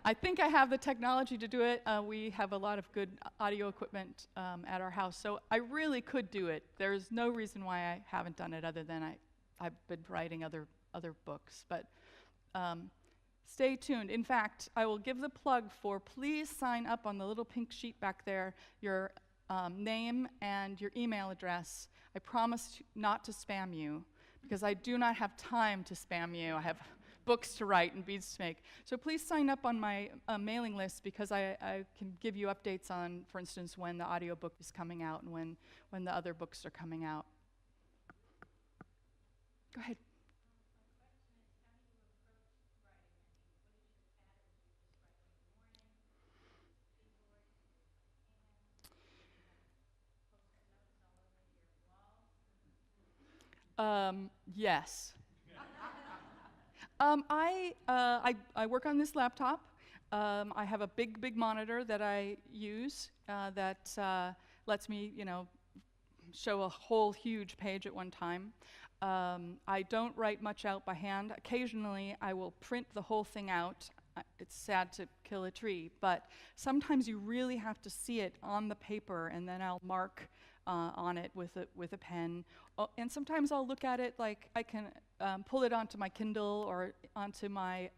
I think I have the technology to do it. We have a lot of good audio equipment at our house, so I really could do it. There's no reason why I haven't done it other than I've been writing other books. But stay tuned. In fact, I will give the plug for, please sign up on the little pink sheet back there, your name and your email address. I promise not to spam you, because I do not have time to spam you. I have books to write and beads to make. So please sign up on my mailing list, because I can give you updates on, for instance, when the audiobook is coming out and when the other books are coming out. Go ahead. Yes. I work on this laptop. I have a big monitor that I use that lets me, show a whole huge page at one time. I don't write much out by hand. Occasionally, I will print the whole thing out. It's sad to kill a tree, but sometimes you really have to see it on the paper, and then I'll mark on it with a pen. And sometimes I'll look at it like I can pull it onto my Kindle or onto my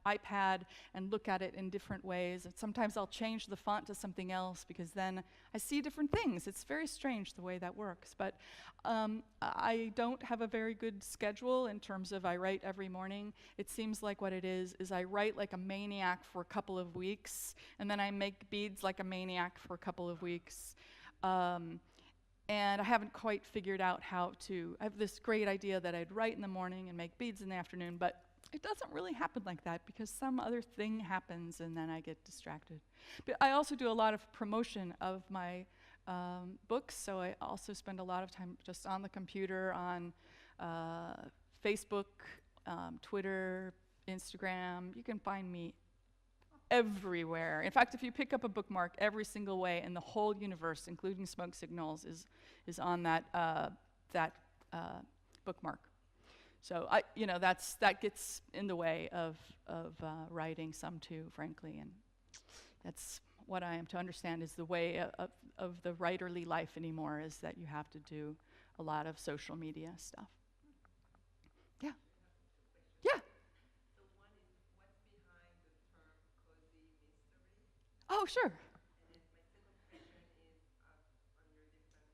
iPad and look at it in different ways. And sometimes I'll change the font to something else, because then I see different things. It's very strange the way that works. But I don't have a very good schedule in terms of I write every morning. It seems like what it is I write like a maniac for a couple of weeks, and then I make beads like a maniac for a couple of weeks. And I haven't quite figured out how to. I have this great idea that I'd write in the morning and make beads in the afternoon, but it doesn't really happen like that, because some other thing happens and then I get distracted. But I also do a lot of promotion of my books, so I also spend a lot of time just on the computer, on Facebook, Twitter, Instagram. You can find me everywhere. In fact, if you pick up a bookmark, every single way in the whole universe, including smoke signals, is on that bookmark. So that gets in the way of writing some too, frankly, and that's what I am to understand is the way of the writerly life anymore, is that you have to do a lot of social media stuff. Yeah. Yeah. So one is, what's behind the term cozy mystery? Oh, sure. And then my second question is, on your different, pages, for example,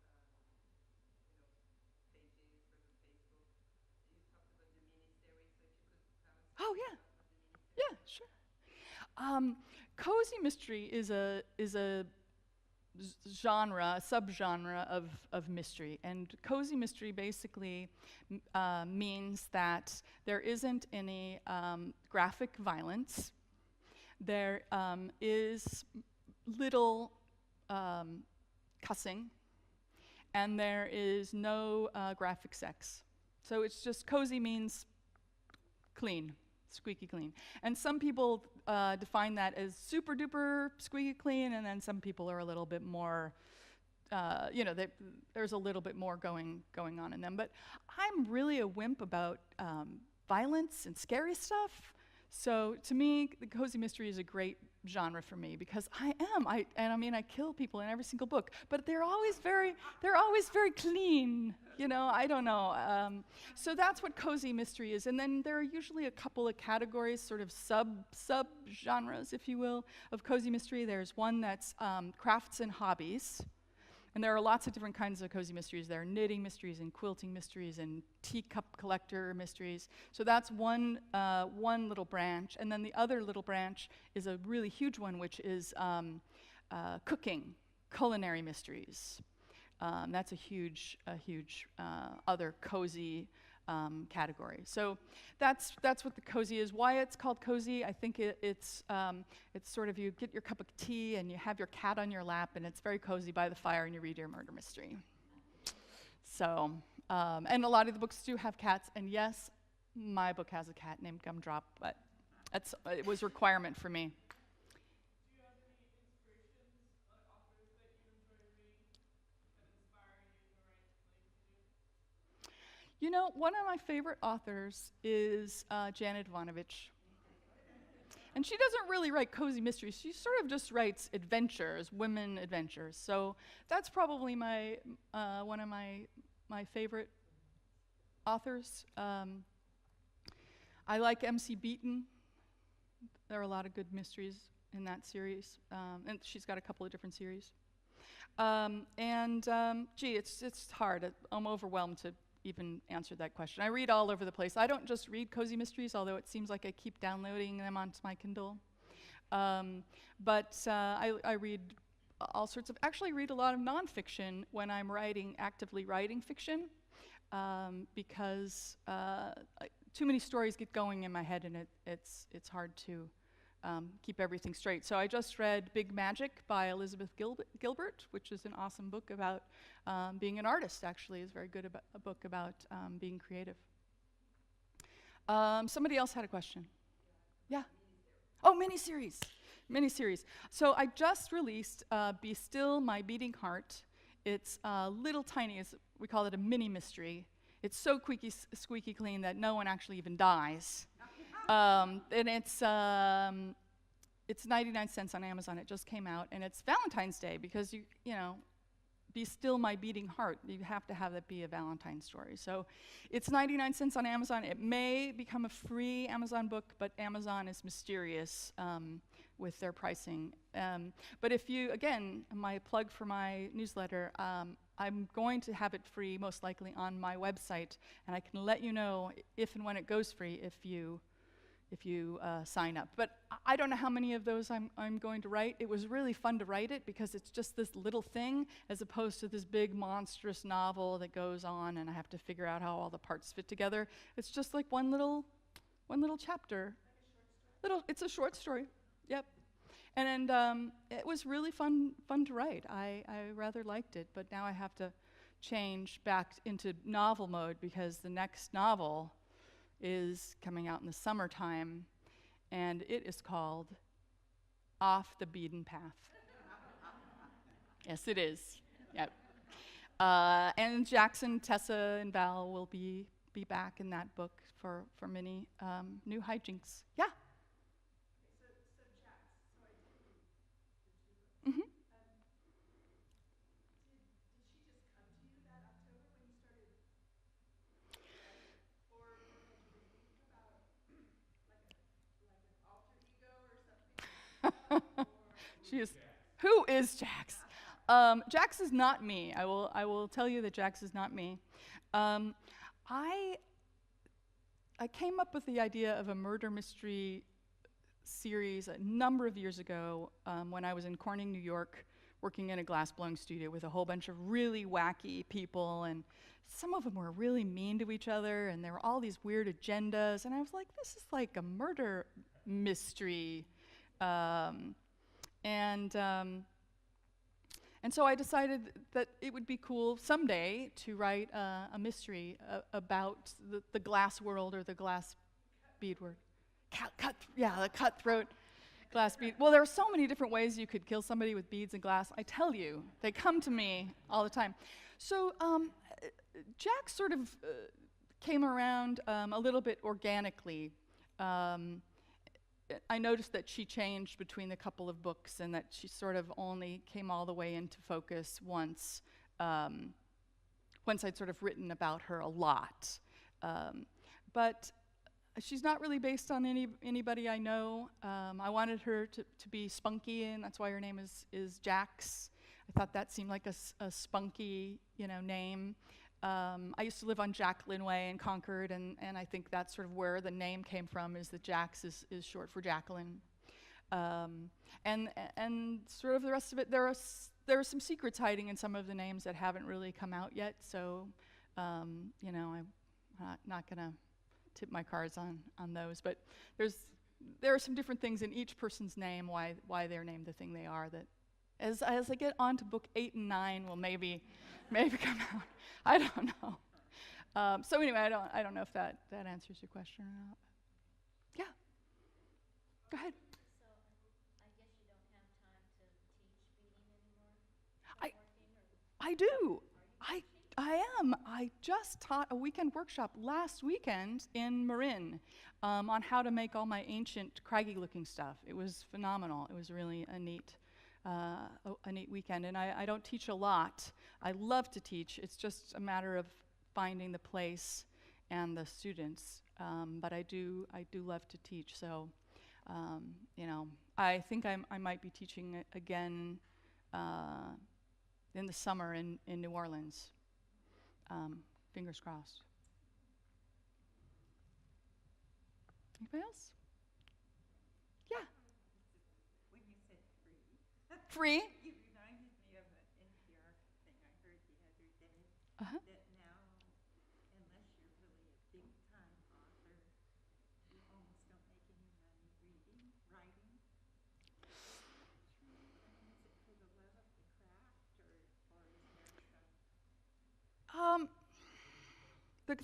Facebook, you talked about the miniseries, so if you could tell us Oh, something yeah. about what the miniseries Yeah, sure. Cozy mystery is a genre, a subgenre of mystery, and cozy mystery basically means that there isn't any graphic violence. There is little cussing, and there is no graphic sex. So it's just cozy means clean, squeaky clean. And some people define that as super duper squeaky clean, and then some people are a little bit more, there's a little bit more going on in them. But I'm really a wimp about violence and scary stuff. So to me, the cozy mystery is a great genre for me because I kill people in every single book, but they're always very clean. I don't know. So that's what cozy mystery is. And then there are usually a couple of categories, sort of sub genres, if you will, of cozy mystery. There's one that's crafts and hobbies. And there are lots of different kinds of cozy mysteries. There are knitting mysteries and quilting mysteries and teacup collector mysteries. So that's one little branch. And then the other little branch is a really huge one, which is cooking, culinary mysteries. That's a huge other cozy category. So that's what the cozy is. Why it's called cozy, I think it's sort of, you get your cup of tea and you have your cat on your lap and it's very cozy by the fire and you read your murder mystery. So, and a lot of the books do have cats, and yes, my book has a cat named Gumdrop, but it was a requirement for me. Do you have any inspirations, like authors that you enjoy reading that inspire you to write like you do? One of my favorite authors is Janet Ivanovich. And she doesn't really write cozy mysteries. She sort of just writes adventures, women adventures. So that's probably one of my favorite authors. I like M.C. Beaton. There are a lot of good mysteries in that series. And she's got a couple of different series. It's hard. I'm overwhelmed to even answer that question. I read all over the place. I don't just read cozy mysteries, although it seems like I keep downloading them onto my Kindle. I read all sorts of, actually read a lot of nonfiction when I'm actively writing fiction, because too many stories get going in my head and it's hard to keep everything straight. So I just read Big Magic by Elizabeth Gilbert, which is an awesome book about being an artist, actually. It's very good a book about being creative. Somebody else had a question. Yeah? Oh, miniseries. So I just released Be Still, My Beating Heart. It's little tiny, we call it a mini mystery. It's so squeaky clean that no one actually even dies. And it's 99 cents on Amazon. It just came out, and it's Valentine's Day because Be Still My Beating Heart. You have to have that be a Valentine story. So it's 99 cents on Amazon. It may become a free Amazon book, but Amazon is mysterious with their pricing. But if you, again, my plug for my newsletter, I'm going to have it free, most likely on my website, and I can let you know if and when it goes free if you sign up. But I don't know how many of those I'm going to write. It was really fun to write it because it's just this little thing as opposed to this big monstrous novel that goes on and I have to figure out how all the parts fit together. It's just like one little chapter. It's a short story. Yep. It was really fun to write. I rather liked it, but now I have to change back into novel mode because the next novel is coming out in the summertime, and it is called Off the Beaten Path. Yes, it is. Yep. And Jackson, Tessa, and Val will be back in that book for many new hijinks. Yeah. Okay, so Jax, so I did read the 2 books. Mm-hmm. Did she just come to you that October when you started writing, or had you been thinking about like an alter ego or something like that, or She is. Who is Jax? Jax is not me. I will tell you that Jax is not me. I came up with the idea of a murder mystery series a number of years ago when I was in Corning, New York, working in a glassblowing studio with a whole bunch of really wacky people, and some of them were really mean to each other, and there were all these weird agendas, and I was like, this is like a murder mystery. And so I decided that it would be cool someday to write a mystery about the glass world or the glass bead world. The cutthroat glass bead. Well, there are so many different ways you could kill somebody with beads and glass. I tell you, they come to me all the time. So Jack sort of came around a little bit organically. I noticed that she changed between a couple of books and that she sort of only came all the way into focus once I'd sort of written about her a lot. But she's not really based on anybody I know. I wanted her to be spunky, and that's why her name is Jax. I thought that seemed like a spunky, name. I used to live on Jacqueline Way in Concord, and I think that's sort of where the name came from, is that Jax is short for Jacqueline. And sort of the rest of it, there are some secrets hiding in some of the names that haven't really come out yet, so, I'm not going to tip my cards on those. But there are some different things in each person's name, why they're named the thing they are, that as I get on to book 8 and 9 will maybe come out. I don't know. So anyway, I don't know if that answers your question or not. Yeah. Go ahead. So I guess you don't have time to teach beading anymore? I- Working, or I do. are you teaching? I am. I just taught a weekend workshop last weekend in Marin on how to make all my ancient craggy-looking stuff. It was phenomenal. It was really a neat weekend. And I don't teach a lot. I love to teach. It's just a matter of finding the place and the students. But I do love to teach. So, I think I might be teaching it again in the summer in New Orleans. Fingers crossed. Anybody else? Yeah. When you said free, Free? you reminded me of an NPR thing I heard the other day. Uh-huh. That now, unless you're really a big-time author, you almost don't make any money writing. True. I mean, is it for the love of the craft, or is there some?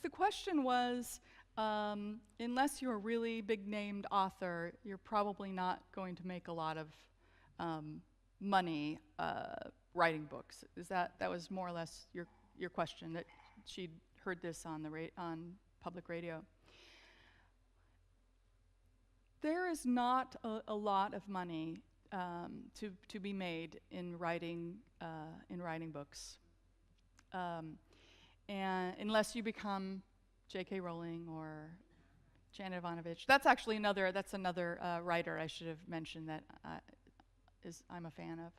The question was, unless you're a really big-named author, you're probably not going to make a lot of money writing books. That was more or less your question, that she'd heard this on public radio. There is not a lot of money to be made in writing books. And unless you become J.K. Rowling or Janet Ivanovich. That's actually another writer I should have mentioned that I'm a fan of.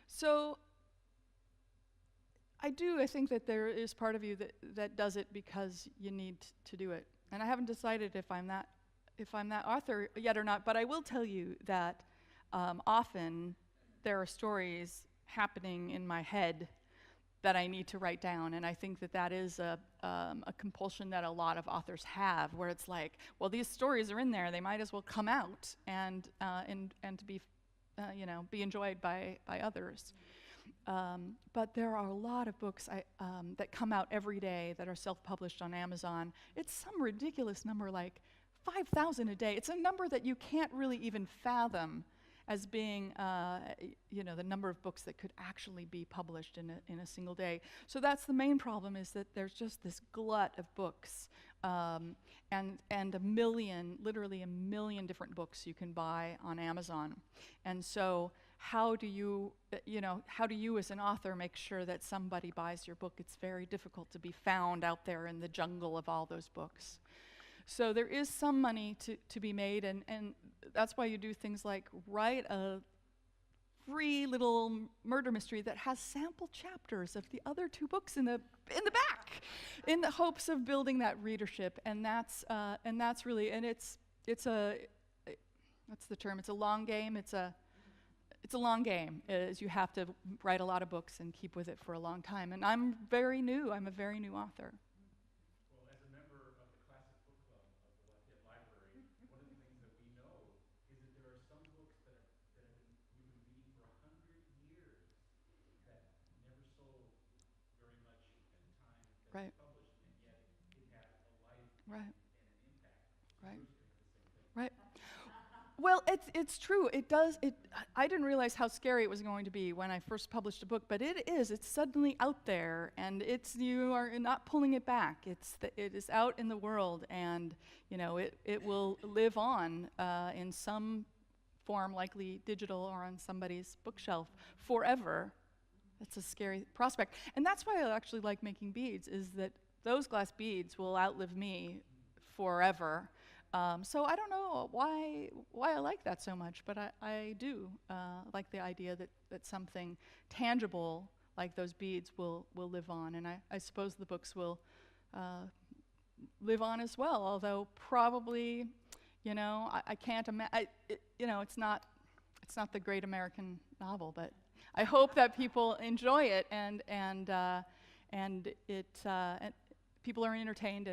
So I think that there is part of you that does it because you need to do it. And I haven't decided if I'm that author yet or not, but I will tell you that often there are stories happening in my head that I need to write down. And I think that that is a compulsion that a lot of authors have, where it's like, well, these stories are in there, they might as well come out and to be, be enjoyed by others. But there are a lot of books that come out every day that are self-published on Amazon. It's some ridiculous number, like 5,000 a day. It's a number that you can't really even fathom as being, the number of books that could actually be published in a single day. So that's the main problem, is that there's just this glut of books, and literally a million different books you can buy on Amazon. And so how do you as an author make sure that somebody buys your book? It's very difficult to be found out there in the jungle of all those books. So there is some money to be made, and that's why you do things like write a free little murder mystery that has sample chapters of the other two books in the back, in the hopes of building that readership. And that's really, and it's a what's the term? It's a long game. It's a long game. You have to write a lot of books and keep with it for a long time. And I'm very new. I'm a very new author. Well, as a member of the Classic Book Club of the Lafayette Library, one of the things that we know is that there are some books that you've been reading for 100 years that never sold very much at the time that Right. it was published, and yet it had a life Right. and an impact. Right. Yours can have the same thing. Right. Well, it's true. It does. I didn't realize how scary it was going to be when I first published a book, but it is. It's suddenly out there, and you are not pulling it back. It is out in the world, and it will live on in some form, likely digital or on somebody's bookshelf forever. That's a scary prospect, and that's why I actually like making beads. Is that those glass beads will outlive me forever. So I don't know why I like that so much, but I do like the idea that something tangible like those beads will live on, and I suppose the books will live on as well. Although probably, I can't imagine. It's not the great American novel, but I hope that people enjoy it and people are entertained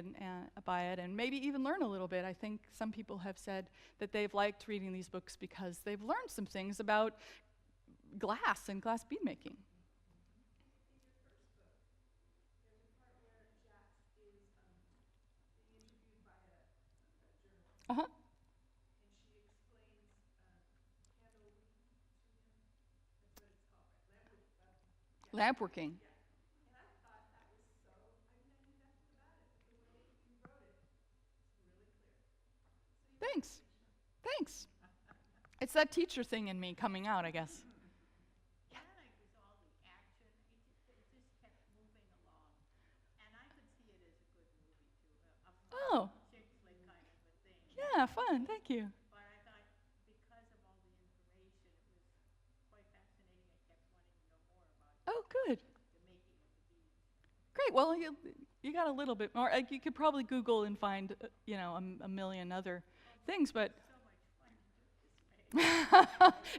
by it, and maybe even learn a little bit. I think some people have said that they've liked reading these books because they've learned some things about glass and glass bead making. In your first book, there's a part where Jack is being interviewed by a journalist, Uh-huh. and she explains candle weaving to him. That's what it's called, right? Lamp working. Yeah. And I thought that was so, I knew nothing about it, but the way you wrote it, it's really clear. So you Thanks. Thanks. It's that teacher thing in me coming out, I guess. I like with all the action, it just kept moving along. And I could see it as a good movie too, a Oh. fun chick flick kind of a thing. Yeah, fun. Thank you. But I thought because of all the information, it was quite fascinating. I kept wanting to know more about Oh, good. the making of the beads. Great. Well, you got a little bit more. You could probably Google and find, a million other things, but So much fun to do it this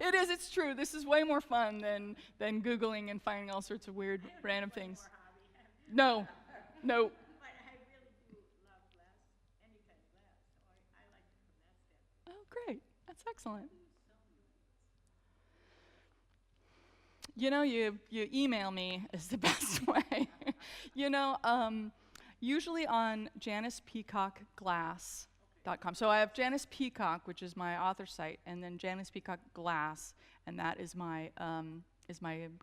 way. it is. It's true. This is way more fun than Googling and finding all sorts of weird, random things. More hobby. No. But I really do love glass, any kind of glass, so I like it from that standpoint. Oh, great. That's excellent. You email me is the best way. Usually on JanicePeacockGlass.com. So I have Janice Peacock, which is my author site, and then Janice Peacock Glass, and that is my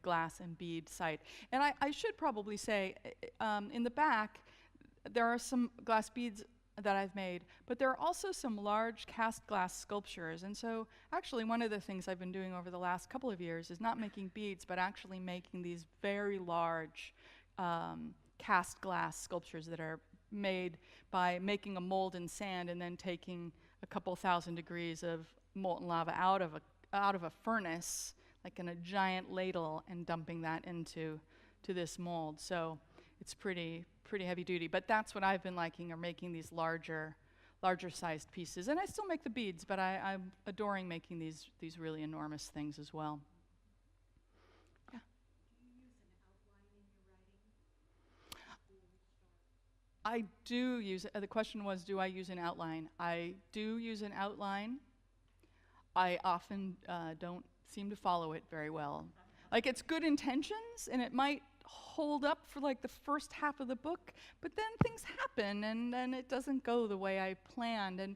glass and bead site. And I should probably say, in the back, there are some glass beads that I've made, but there are also some large cast glass sculptures. And so actually one of the things I've been doing over the last couple of years is not making beads, but actually making these very large cast glass sculptures that are made by making a mold in sand and then taking a couple thousand degrees of molten lava out of a furnace, like in a giant ladle, and dumping that into this mold. So it's pretty heavy duty, but that's what I've been liking, are making these larger sized pieces. And I still make the beads, but I'm adoring making these really enormous things as well. Yeah. Do you use an outline in your writing? I do use, the question was, do I use an outline? I do use an outline. I often don't seem to follow it very well. Like, it's good intentions, and it might hold up for like the first half of the book, but then things happen, and then it doesn't go the way I planned. And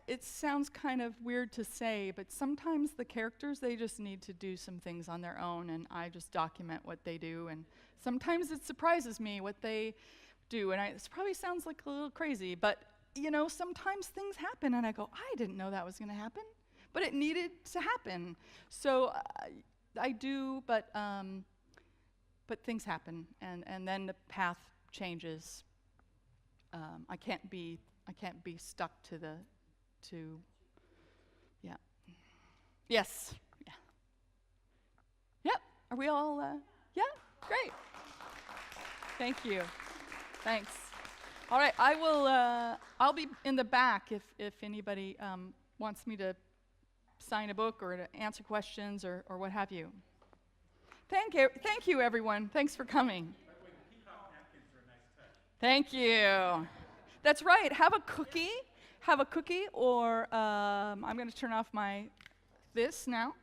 it sounds kind of weird to say, but sometimes the characters, they just need to do some things on their own, and I just document what they do. And sometimes it surprises me what they do, and this probably sounds like a little crazy, but you know, sometimes things happen, and I go, I didn't know that was going to happen, but it needed to happen. So I do, but things happen, and then the path changes. I can't be stuck yeah. Yes. Yeah. Yep. Are we all? Yeah. Great. Thank you. Thanks. All right. I will. I'll be in the back if anybody wants me to sign a book or to answer questions or what have you. Thank you, everyone. Thanks for coming. By the way, the peacock napkins are a nice touch. Thank you. That's right. Have a cookie, or I'm going to turn off this now.